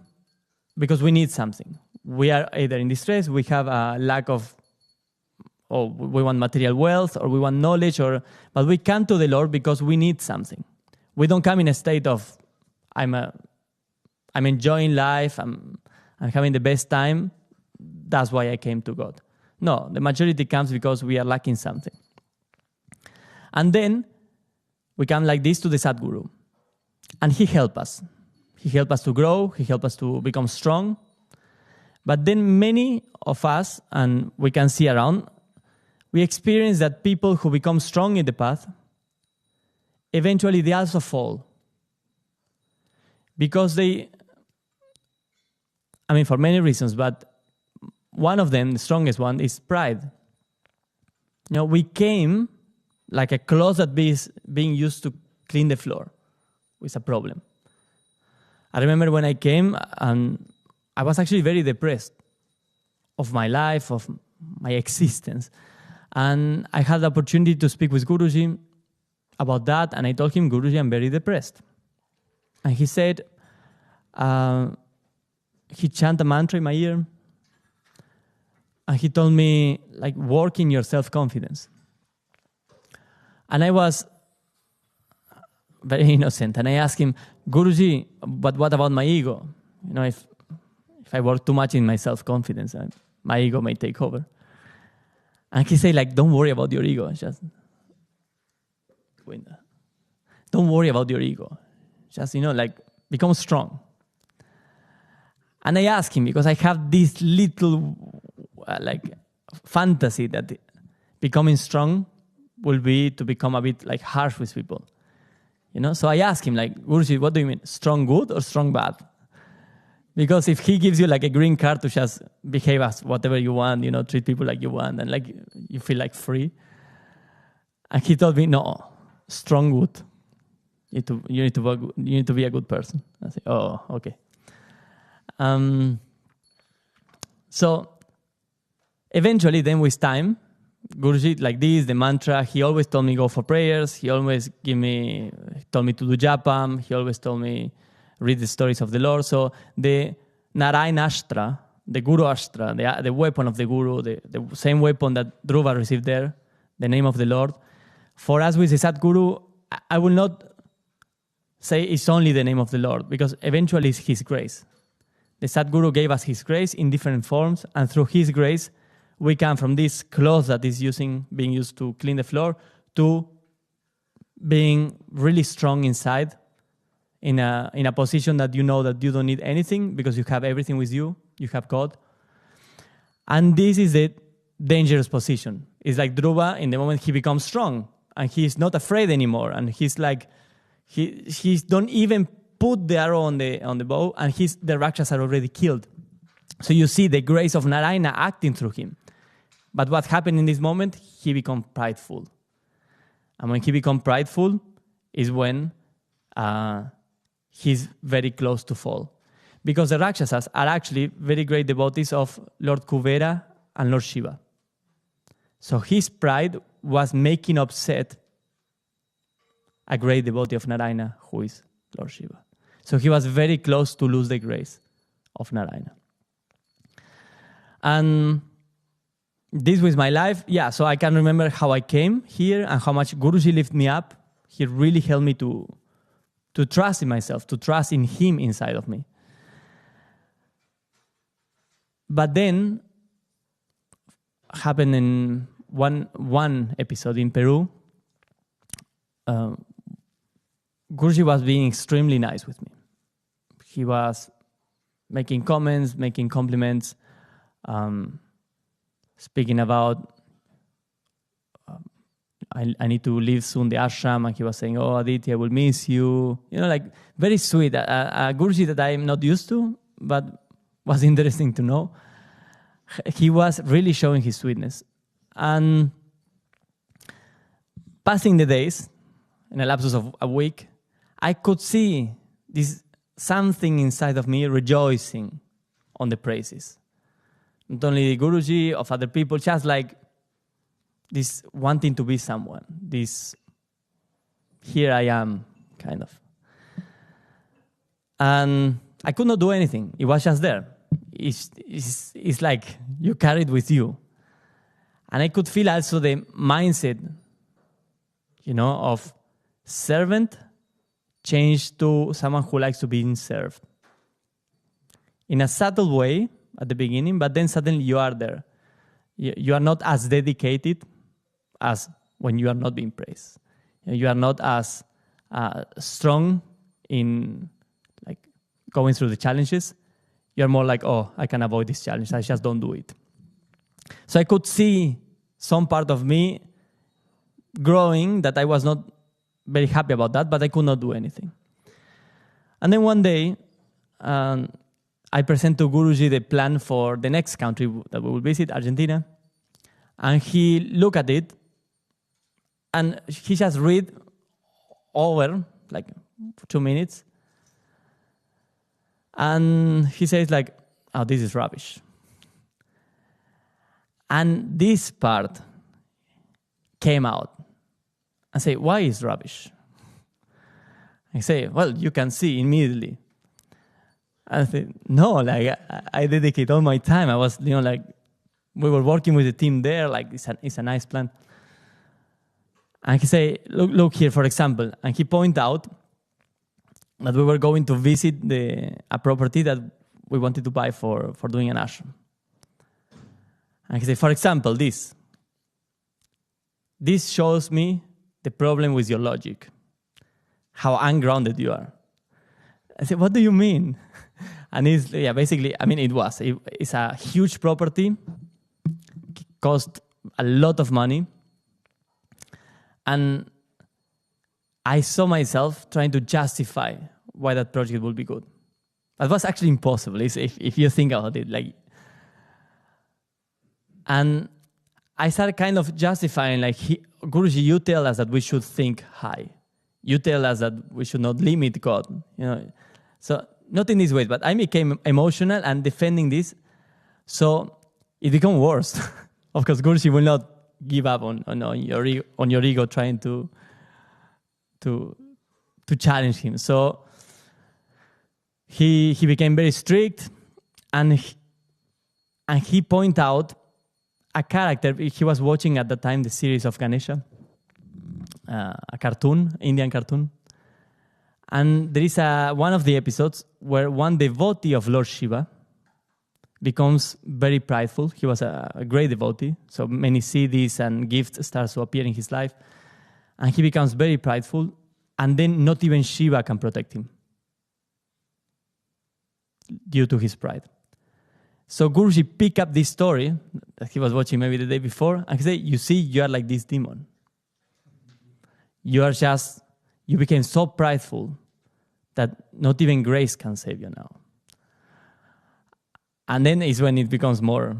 because we need something. We are either in distress, we have a lack of, or we want material wealth, or we want knowledge, but we come to the Lord because we need something. We don't come in a state of, I'm enjoying life, I'm having the best time, that's why I came to God. No, the majority comes because we are lacking something. And then we come like this to the Sadguru. And he helps us. He helps us to grow, he helps us to become strong. But then many of us, and we can see around, we experience that people who become strong in the path, eventually they also fall. Because for many reasons, but one of them, the strongest one, is pride. We came like a cloth that is being used to clean the floor with a problem. I remember when I came, and I was actually very depressed of my life, of my existence. And I had the opportunity to speak with Guruji about that, and I told him, Guruji, I'm very depressed. And he said, he chanted a mantra in my ear, and he told me, work in your self-confidence. And I was very innocent, and I asked him, Guruji, but what about my ego? If I work too much in my self-confidence, my ego may take over. And he said, don't worry about your ego. Just don't worry about your ego. Just, become strong. And I asked him, because I have this little, fantasy that becoming strong will be to become a bit, harsh with people. So I asked him, Guruji, what do you mean? Strong good or strong bad? Because if he gives you, a green card to just behave as whatever you want, treat people like you want, and, you feel, free. And he told me, no, strong good. You need to be a good person. I said, oh, okay. So eventually, then with time, Guruji, like this, the mantra, he always told me go for prayers. He always told me to do japam. He always told me read the stories of the Lord. So the Narayana Astra, the Guru Astra, the weapon of the Guru, the same weapon that Dhruva received there, the name of the Lord. For us with the Sadguru, I will not say it's only the name of the Lord, because eventually it's His grace. The Sadguru gave us His grace in different forms, and through His grace, we come from this cloth that is being used to clean the floor to being really strong inside, in a position that you know that you don't need anything because you have everything with you. You have God. And this is the dangerous position. It's like Dhruva in the moment he becomes strong and he's not afraid anymore. And he's like, he don't even put the arrow on the bow, and the Rakshas are already killed. So you see the grace of Narayana acting through him. But what happened in this moment? He became prideful. And when he becomes prideful is when he's very close to fall. Because the Rakshasas are actually very great devotees of Lord Kuvera and Lord Shiva. So his pride was making upset a great devotee of Narayana, who is Lord Shiva. So he was very close to lose the grace of Narayana. And this was my life. Yeah, so I can remember how I came here and how much Guruji lifted me up. He really helped me to trust in myself, to trust in him inside of me. But then happened in one episode in Peru. Guruji was being extremely nice with me. He was making comments, making compliments, speaking about I need to leave soon the ashram, and he was saying, "Oh, Aditi, I will miss you." You know, like very sweet. A Guruji that I am not used to, but was interesting to know. He was really showing his sweetness. And passing the days, in a lapse of a week, I could see this something inside of me rejoicing on the praises. Not only the Guruji, of other people, just like this wanting to be someone. This, here I am, kind of. And I could not do anything. It was just there. It's like you carry it with you. And I could feel also the mindset, of servant changed to someone who likes to be served. In a subtle way at the beginning, but then suddenly you are there. You are not as dedicated as when you are not being praised. You are not as strong in like going through the challenges. You are more like, oh, I can avoid this challenge. I just don't do it. So I could see some part of me growing that I was not very happy about that, but I could not do anything. And then one day, I present to Guruji the plan for the next country that we will visit, Argentina. And he looked at it, and he just read over, like 2 minutes. And he says like, oh, this is rubbish. And this part came out. I say, why is rubbish? I say, well, you can see immediately. I say, no, like I dedicate all my time. I was, like we were working with the team there. Like it's a nice plan. And he say, look here, for example. And he point out that we were going to visit a property that we wanted to buy for doing an ashram. And he say, for example, this shows me the problem with your logic, how ungrounded you are. I said, what do you mean? And basically, it's a huge property, cost a lot of money. And I saw myself trying to justify why that project would be good. That was actually impossible, if you think about it. And I started kind of justifying, Guruji, you tell us that we should think high. You tell us that we should not limit God. So not in this way, but I became emotional and defending this. So it became worse. Of course, Guruji will not give up on your ego trying to challenge him. So he became very strict, and he pointed out a character. He was watching at the time the series of Ganesha, a cartoon, Indian cartoon. And there is one of the episodes where one devotee of Lord Shiva becomes very prideful. He was a great devotee, so many CDs and gifts start to appear in his life. And he becomes very prideful, And then not even Shiva can protect him due to his pride. So Guruji picked up this story that he was watching maybe the day before, and he said, you see, you are like this demon. You became so prideful that not even grace can save you now. And then is when it becomes more,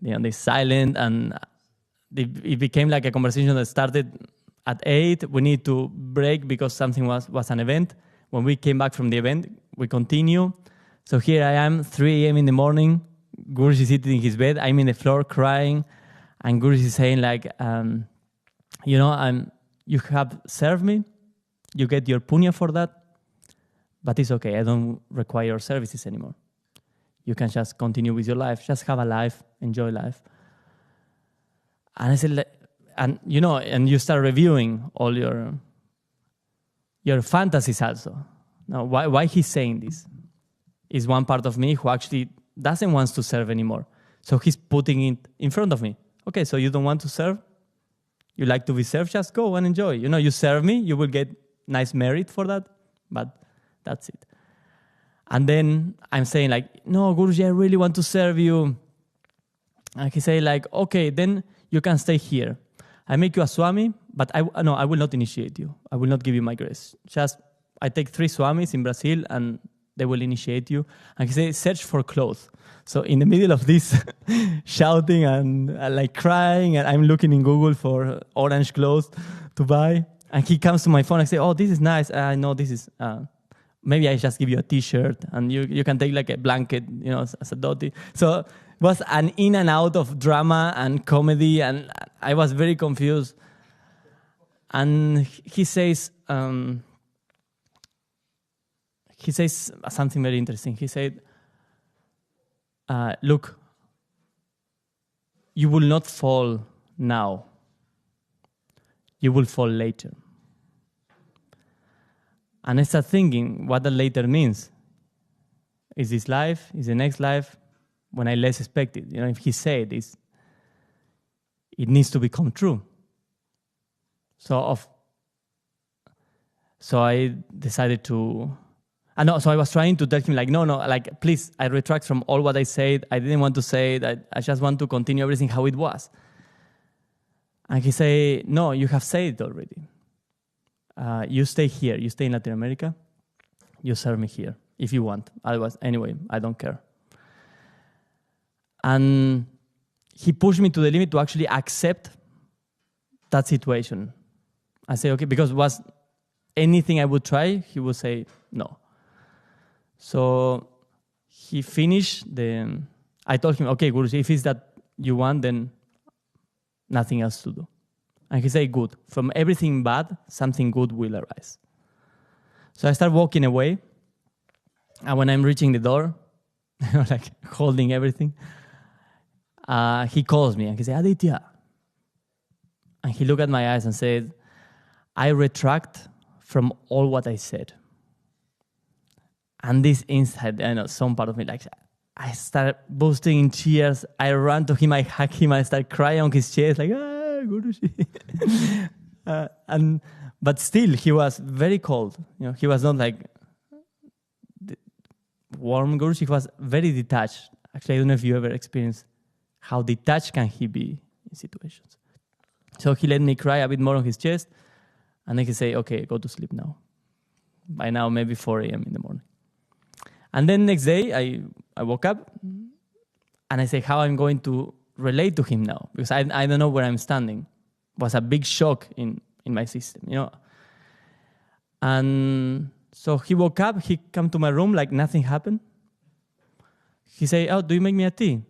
they're silent, and it became like a conversation that started at 8. We need to break because something was an event. When we came back from the event, we continue. So here I am, 3 a.m. in the morning. Guruji is sitting in his bed. I'm in the floor crying. And Guruji is saying like, you have served me. You get your punya for that. But it's okay. I don't require your services anymore. You can just continue with your life. Just have a life. Enjoy life. And I said, and you start reviewing all your fantasies also. Now, why he's saying this? Is one part of me who actually doesn't want to serve anymore. So he's putting it in front of me. Okay, so you don't want to serve? You like to be served? Just go and enjoy. You serve me, you will get nice merit for that, but that's it. And then I'm saying like, no, Guruji, I really want to serve you. And he say like, okay, then you can stay here. I make you a Swami, but I will not initiate you. I will not give you my grace. Just, I take 3 Swamis in Brazil and they will initiate you. And he said, search for clothes. So in the middle of this shouting and like crying, and I'm looking in Google for orange clothes to buy. And he comes to my phone and say, oh, this is nice. I know this is, maybe I just give you a t-shirt and you can take like a blanket, as a dhoti. So it was an in and out of drama and comedy, and I was very confused. And he says something very interesting. He said, look, you will not fall now. You will fall later. And I start thinking what the later means. Is this life? Is the next life? When I less expect it. If he said this, it needs to become true. So I decided to... So I was trying to tell him, like, no, like, please, I retract from all what I said. I didn't want to say that. I just want to continue everything how it was. And he said, no, you have said it already. You stay here. You stay in Latin America. You serve me here if you want. Otherwise, anyway, I don't care. And he pushed me to the limit to actually accept that situation. I say, okay, because was anything I would try, he would say no. So he finished I told him, okay, Guruji, if it's that you want, then nothing else to do. And he said, good. From everything bad, something good will arise. So I start walking away. And when I'm reaching the door, like holding everything, he calls me and he said, Aditya. And he looked at my eyes and said, I retract from all what I said. And this inside, some part of me, like, I start bursting in tears. I ran to him, I hug him, I start crying on his chest, like, Guruji. But still, he was very cold. He was not like warm Guruji. He was very detached. Actually, I don't know if you ever experienced how detached can he be in situations. So he let me cry a bit more on his chest, and then he said, okay, go to sleep now. By now, maybe 4 a.m. in the morning. And then next day, I woke up, and I said, how I'm going to relate to him now, because I don't know where I'm standing. It was a big shock in my system, And so he woke up, he came to my room like nothing happened. He said, oh, do you make me a tea?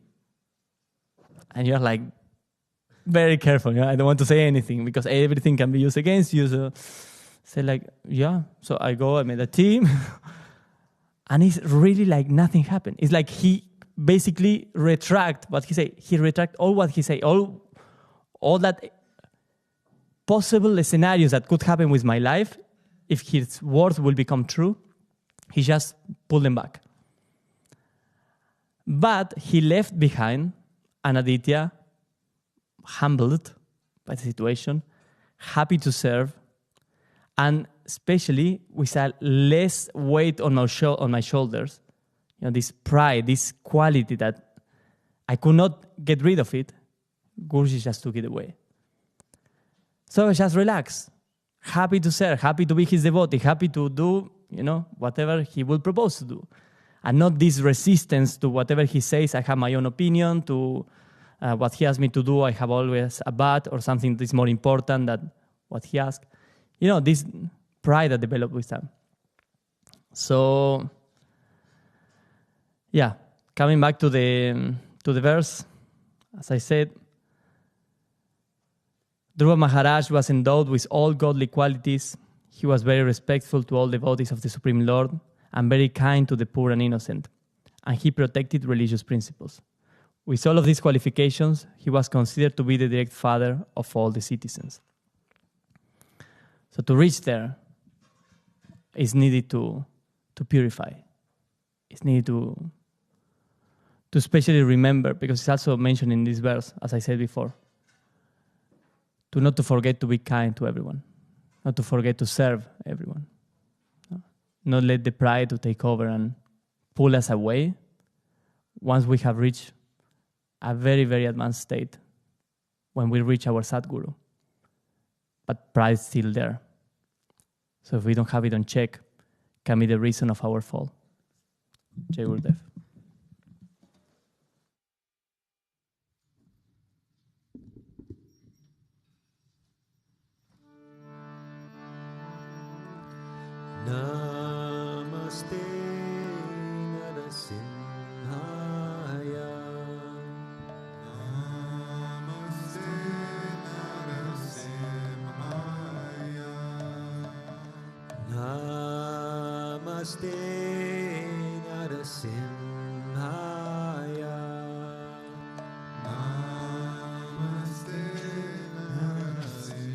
And you're like, very careful. I don't want to say anything because everything can be used against you. So say like, yeah. So I go, I made a tea. And it's really like nothing happened. It's like he basically retract what he said. He retract all what he said, all that possible scenarios that could happen with my life. If his words will become true, he just pulled them back. But he left behind an Aditya, humbled by the situation, happy to serve, and especially with a less weight on my shoulders. This pride, this quality that I could not get rid of it. Guruji just took it away. So just relax, happy to serve, happy to be his devotee, happy to do, whatever he will propose to do. And not this resistance to whatever he says. I have my own opinion. To what he asks me to do, I have always a but or something that is more important than what he asks. This pride that developed with time. So, coming back to the verse, as I said, Dhruva Maharaj was endowed with all godly qualities. He was very respectful to all devotees of the Supreme Lord and very kind to the poor and innocent. And he protected religious principles. With all of these qualifications, he was considered to be the direct father of all the citizens. So to reach there, it's needed to purify. It's needed to especially remember, because it's also mentioned in this verse, as I said before, not to forget to be kind to everyone, not to forget to serve everyone, not let the pride to take over and pull us away once we have reached a very, very advanced state, when we reach our Sadguru. But pride is still there. So if we don't have it on check, can be the reason of our fall. Jai Gurudev. Namaste Narasimhaya. Namaste Narasimhaya. Namaste Narasimhaya. Namaste Narasimhaya.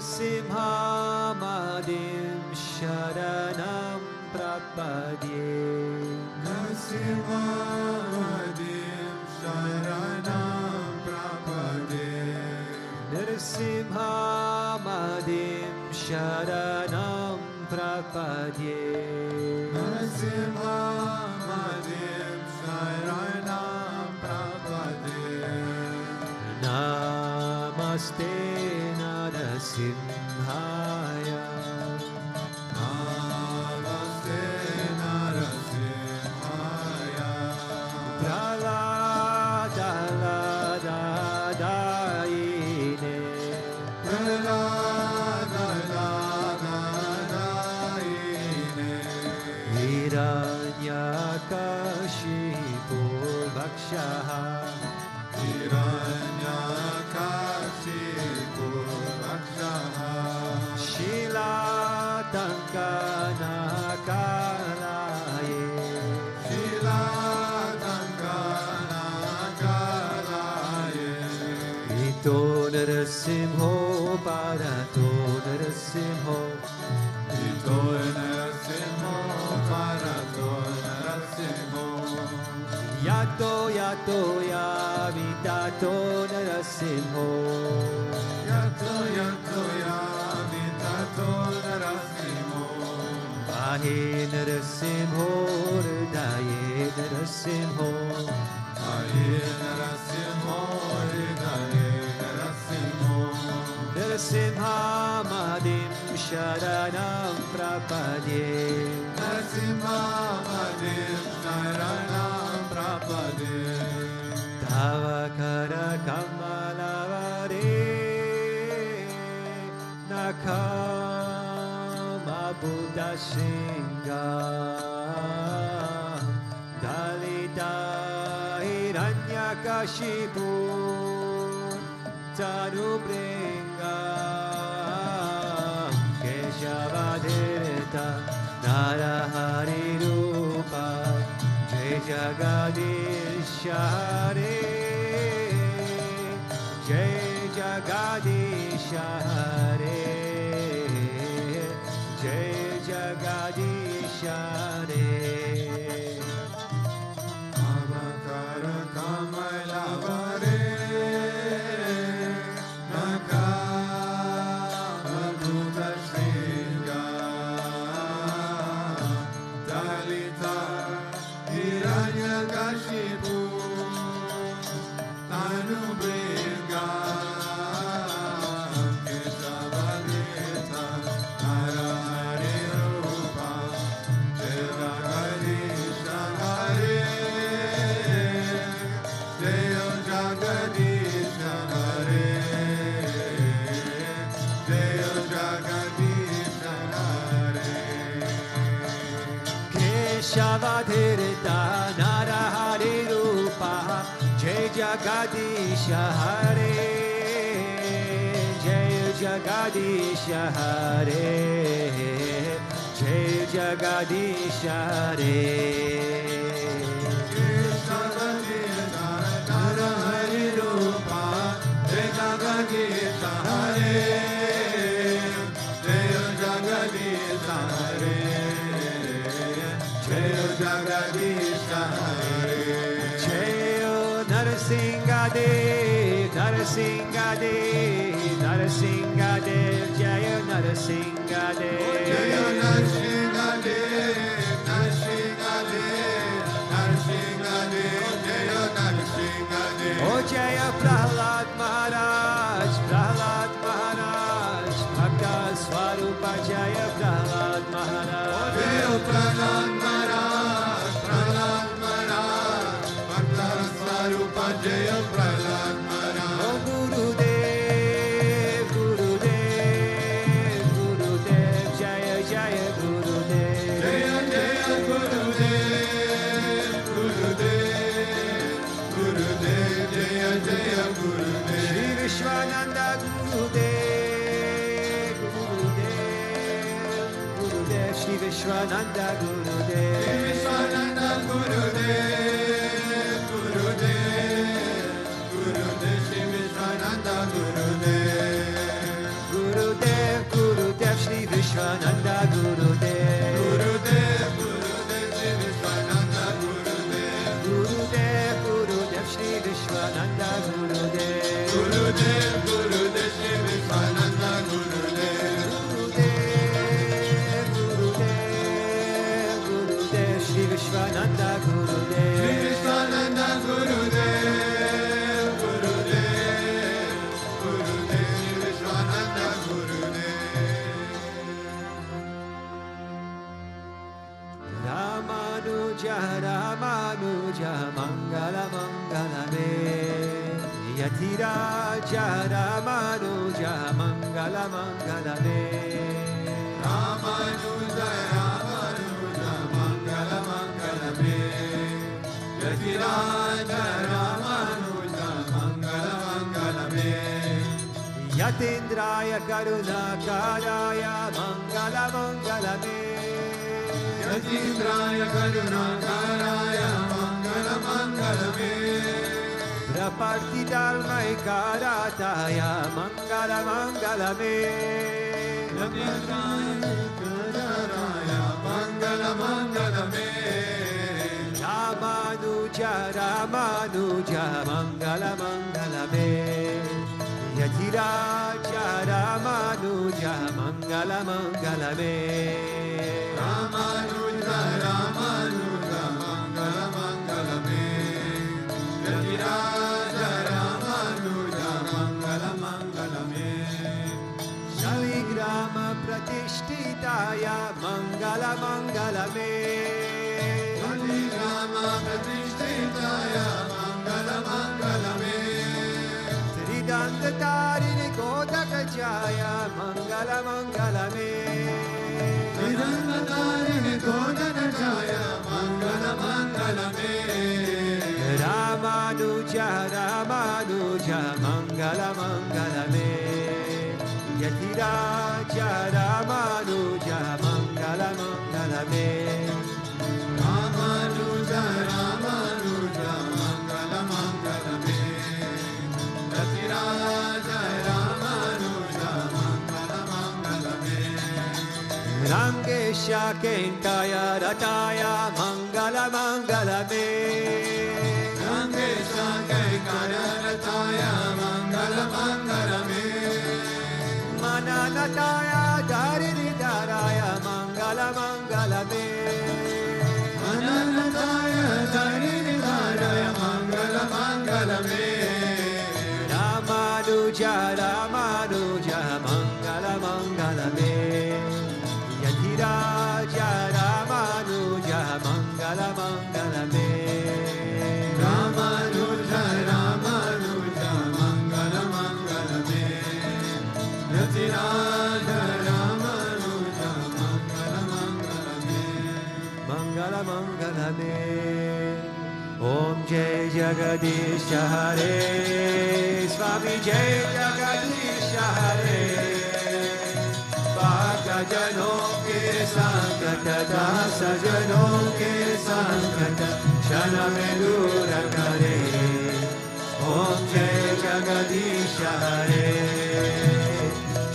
Narasimhamadim Sharanam Prapadye. Narasimhamadim Sharanam Prapadye. Narasimhamadim Sharanam Prapadye. Narasimhamadim Sharanam Prapadye. Namaste Narasimhaya. Namaste Narasimhaya. Praladadadayine. Praladadadayine. Hiranyakashipu Vakshaha. Hiranyakashipu Vakshaha. Shilatankanakalaye. Shilatankanakalaye. Ito Narasimho Parato Narasimho. Ito Narasimho Parato Narasimho. Yato Yato Yavitato Narasimho. Yato Yato Yavitato Narasimho. Ahe Narasimho Hridaye Narasimho. Aye Narasimho Hridaye Narasimho. Narasimhamadim Sharanam Prapadye. Narasimhamadim Sharanam Prapadye. Tavakara Kamalavare Nakama Buddha Shinga Dalita Hiranyakashipu Tanubringa Keshavadhirita Narahari Rupa Jai Jagadisha Hare Jai Jagadisha Hare Jai Jagadisha Hare. Avakara Kamalavare Nakama Buddha Sringa Dalita Hiranyakashipu Tanubringa Keshavadita Narahari Rupa Jagadisha Hare Jaya Jagadisha Hare Jaya Jagadisha Hare. Keshavadhirita Narahari Rupa Jai Jagadisha Hare Jai Jagadisha Hare Jai Jagadisha Hare. Keshavadhirita Narahari Rupa Jai Jagadisha Hare Jaya Jagadisha Hare Jaya Jagadisha Hare. Jayo Narasimhadev, Narasimhadev, Narasimhadev, Jayo Narasimhadev. Jaya Narasimhadev, Narasimhadev, Narasimhadev, Jaya Narasimhadev. Oh Jaya Prahlad Maharaj, Prahlad Maharaj, Bhakta Swarupa Jaya Prahlad Maharaj. Jaya Prahlad Maharaj, Prahlad Maharaj, Bhakta Swarupa Jaya Prahlad Maharaj. Oh Gurudev, Gurudev, Gurudev, Jaya Jaya Gurudev. Jaya Jaya Gurudev, Gurudev, Gurudev, Jaya Jaya Gurudev. Shri Vishwananda Gurudev, Gurudev, Gurudev, Shri Vishwananda Gurudev. Shri Vishwananda Gurudev, Gurudev, Gurudev, Shri Vishwananda Gurudev. Gurudev, Vishwananda Gurudev. Gurudev, Gurudev, Sri Vishwananda Gurudev. Gurudev, Gurudev, Sri Vishwananda Gurudev. Gurudev, Gurudev, Sri Vishwananda Gurudev. Gurudev, Gurudev, Gurudev, Sri Vishwananda Gurudev. Sri Vishwananda Gurudev. Gurudev, Gurudev, Sri Vishwananda Gurudev. Ramanuja, Ramanuja, Mangala Mangala Me. Yatiraja, Ramanuja, Mangala Mangala Me. Ramanuja, Ramanuja, Mangala Mangala Me. Yatiraja, Ramanuja, Mangala Mangala Me. Yatindraya Karunakaraya, Mangala Mangala Me. Yatindraya Karunakaraya, Mangala Mangala Me. Prapartidalmai Karataya, Mangala Mangala Me. Yatindraya Karunakaraya, Mangala Mangala Me. Ramanuja, Ramanuja, Mangala Mangala Me. Yatiraja, Ramanuja, Mangala Mangala Me. Ramanuja, Ramanuja, Mangala Mangala Me. Yatiraja, Ramanuja, Mangala Mangala Me. Shaligrama Pratishtitaya, Mangala Mangala Me. Shaligrama Pratishtitaya, Mangala Mangala Me. Tridantarini Kodakajaya, Mangala Mangala Me. Tridantarini Kodakajaya, Mangala Mangala Me. Ramanuja, Ramanuja, Mangala Mangala Me. Yatiraja, Ramanuja, Mangala Mangala Me. Ramanuja, Ramanuja, Mangala Mangala Me. Yatiraja, Ramanuja, Mangala Mangala Me. Rangesha Kentaya Rataya, Mangala Mangala Me. Rangesha Kentaya Rataya, Mangala Mangala Me. Mananataya Darini Daraya, Mangala Mangala Me. Mananataya Darini Daraya, Mangala Mangala Me. Ramanuja, Ramanuja, Mangala Mangala Me. Yatiraja, Ramanuja, Mangala Mangala Me. Ramanuja, Ramanuja, Mangala Mangala Me. Yatiraja, Ramanuja, Mangala Mangala Me. Mangala Mangala Me. Om Jai Jagadisha Hare, Swami Jai Jagadisha Hare. Bhakta Janon ke Sankata, Dasa Janon ke Sankata, Shana mein dura kare. Om Jai Jagadisha Hare.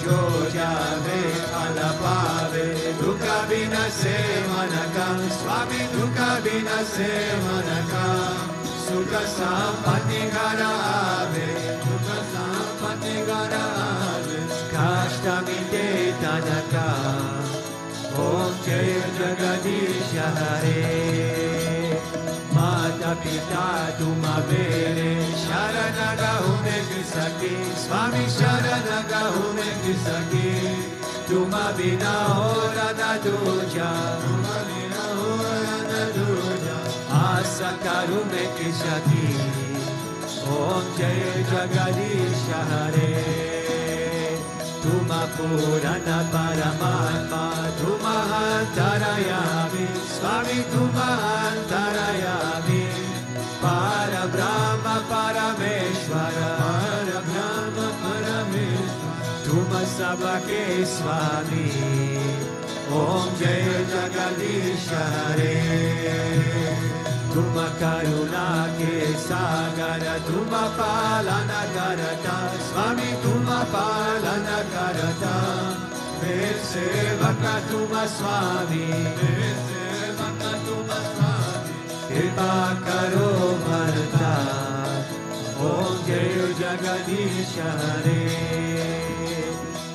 Jo jave phala pave, dukha bina se manaka, Swami dukha bina se manaka. Sukha sampati gara ave, sukha sampati gara ave, kashta mite tanaka. Om Jai Jagadisha Hare. Mata Pita tumavere, Sharanaga hume kisaki, Swami Sharanaga hume kisaki. Tuma bina hora na duja, Tuma bina hora na duja, Asa karume kisaki. Om Jai Jagadisha Hare. Tuma Purana Paramatma, Tuma Antarayami, Swami Tuma Antarayami, Para Brahma Parameshwara, Para Brahma Parameshwara, Tuma Sabake Swami, Om Jai Jagadisha Hare. Tuma Karuna ke Sagara, Tuma Palana Karata, Swami Tuma Palana Karata, फिर सेवका तुम स्वामी, फिर सेवका तुम स्वामी, कृपा करो भरता, ओम जय जगदीश हरे।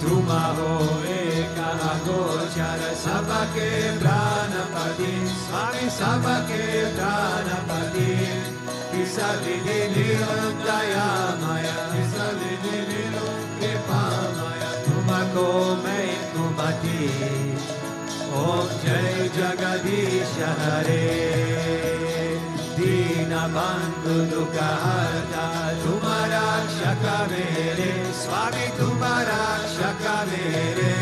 तुम हो एक अगोचर सबके प्राणपति, स्वामी सबके प्राणपति, किस विधि निरुदयामय, किस विधि निरुकृपामय, तुमको मैं कुमति, ओम जय जगदीश हरे। दीन बंधु दुख हरता, तुम रक्षक मेरे, स्वामी तुम रक्षक मेरे,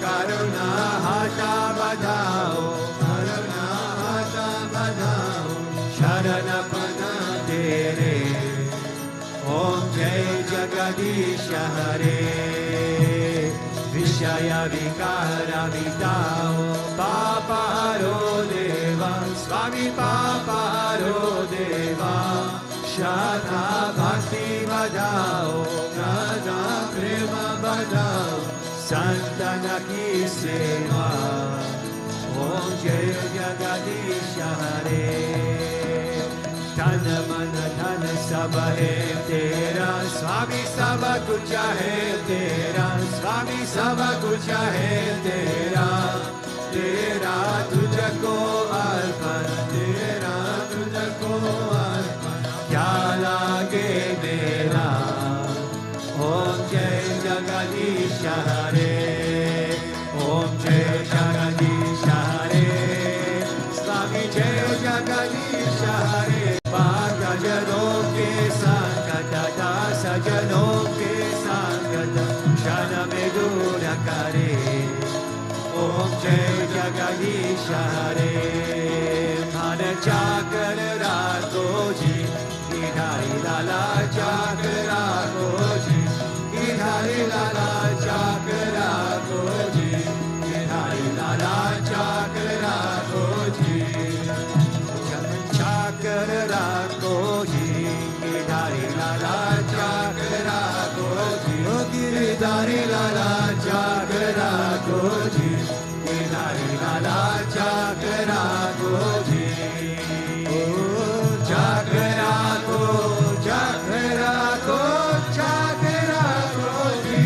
करुणा हटा बधाओ, करुणा हटा बधाओ, शरण पद तेरे, ओम जय जगदीश हरे। विषय विकार मिटाओ, पाप हरो देवा, स्वामी पाप हरो देवा, श्रद्धा भक्ति बजाओ, राधा प्रेम बजाओ, संतन की सेवा, ओम जय जगदीश हरे। तन मन धन सब है तेरा, स्वामी सब कुछ है तेरा, स्वामी सब कुछ है तेरा, तेरा तुझको अर्पण, तेरा तुझको अर्पण, क्या लागे मेरा, ओम जय जगदीश हरे, ओम जय जगदीश हरे, स्वामी जय जगदीश हरे। सजनों के संकट, सजनों के संकट, क्षण में दूर करे, ओम जय जगदीश हरे। मन जाकर राखो जी, गिरधारी लाला जाकर राखो जी, गिरधारी लाला जाकर राखो जी, गिरधारी लाला जाकर राखो जी, जाकर राखो जी, गिरधारी लाला जाकर राखो जी, ओ गिरधारी लाला जाकर राखो जी, गिरधारी लाला जाकर राखो जी, ओ जाकर राखो, जाकर राखो, जाकर राखो जी,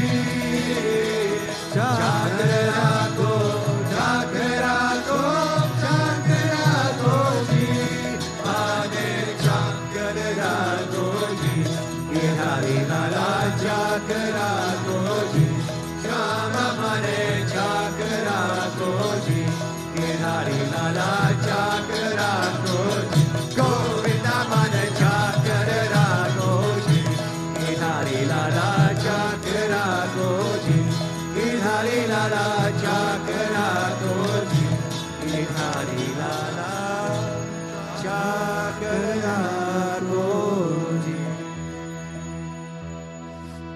जाकर राखो, जाकर राखो, जाकर राखो जी, आने जाकर राखो जी, गिरधारी लाला जाकर राखो जी, श्याम मने जाकर राखो जी, गिरधारी लाला जाकर राखो जी, गोविंद मन जाकर राखो जी, गिरधारी लाला जाकर राखो जी, गिरधारी लाला जाकर राखो जी, गिरधारी लाला जाकर राखो जी।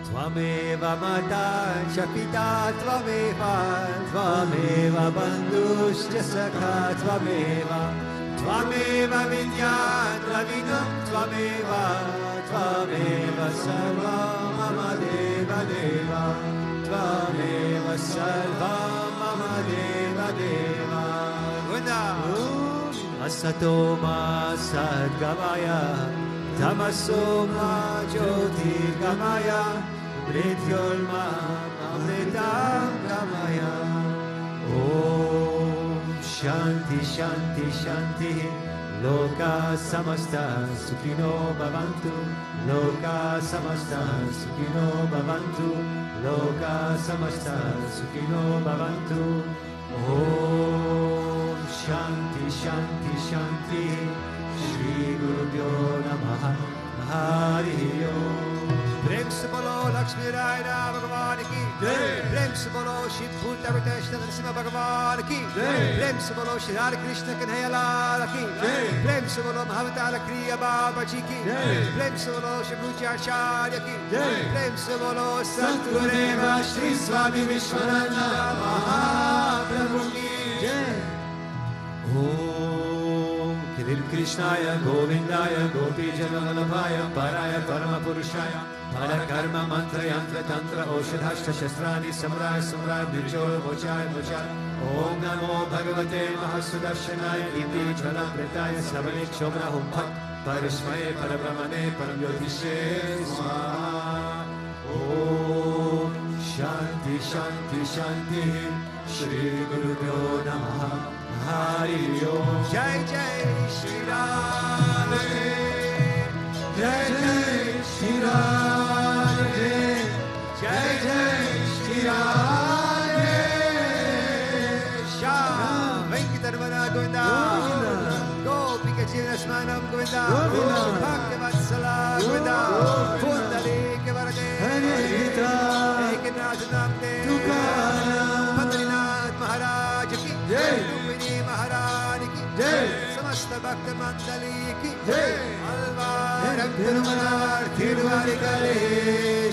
त्वमेव माता च पिता त्वमेव, त्वमेव बन्धुश्च सखा त्वमेव, त्वमेव विद्या द्रविणं त्वमेव, त्वमेव सर्वं मम देव देव, त्वमेव सर्वं मम देव देव। असतो मा सद्गमय, तमसो मा ज्योतिर्गमय, मृत्युर्मा अमृतं गमय। ॐ शान्ति शान्ति शान्तिः, लोका समस्ता सुखिनो भवन्तु, लोका समस्ता सुखिनो भवन्तु, लोका समस्ता सुखिनो भवन्तु। ॐ शान्ति शान्ति शान्ति। श्री गुरुभ्यो नमः। हरि ओम। प्रेम से बोलो लक्ष्मी नारायण भगवान की जय। प्रेम से बोलो श्री भूतभृतेश्वर नरसिंह भगवान की जय। प्रेम से बोलो श्री राधे कृष्ण कन्हैया लाल की जय। प्रेम से बोलो महावतार क्रिया बाबा जी की जय। प्रेम से बोलो श्री भूचाचार्य की जय। प्रेम से बोलो सद्गुरुदेव श्री स्वामी विश्वानंद महाप्रभु की जय। कृष्णाय गोविंदाय गोपीजनवल्लभाय पराय परम पुरुषाय Parakarma mantra yantra tantra oshadhashta shastrani samraya samraya nirjo vochaya vochaya Om namo bhagavate mahasudarshanaya iti jvalamritaya savani kshobra hum bhat Parasmaye parabrahmane paramyodhishe swaha Om Shanti Shanti Shanti Shri Gurubhyo Namaha Hari Om Jai Jai Shri Radhe Jai Jai Shri Radhe Jai Jai Shri Radhe Sham Venkatarmana Govinda Gopika Jivana Smanam Govinda Bhaktivatsala Govinda Pundalika Varade Eknath Namde Padrinath Maharaj Ki Rupini Maharaj Ki Samasta Bhakta Mandali Ki Alvar Abdurmanar Thirvari Kale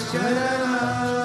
Sharana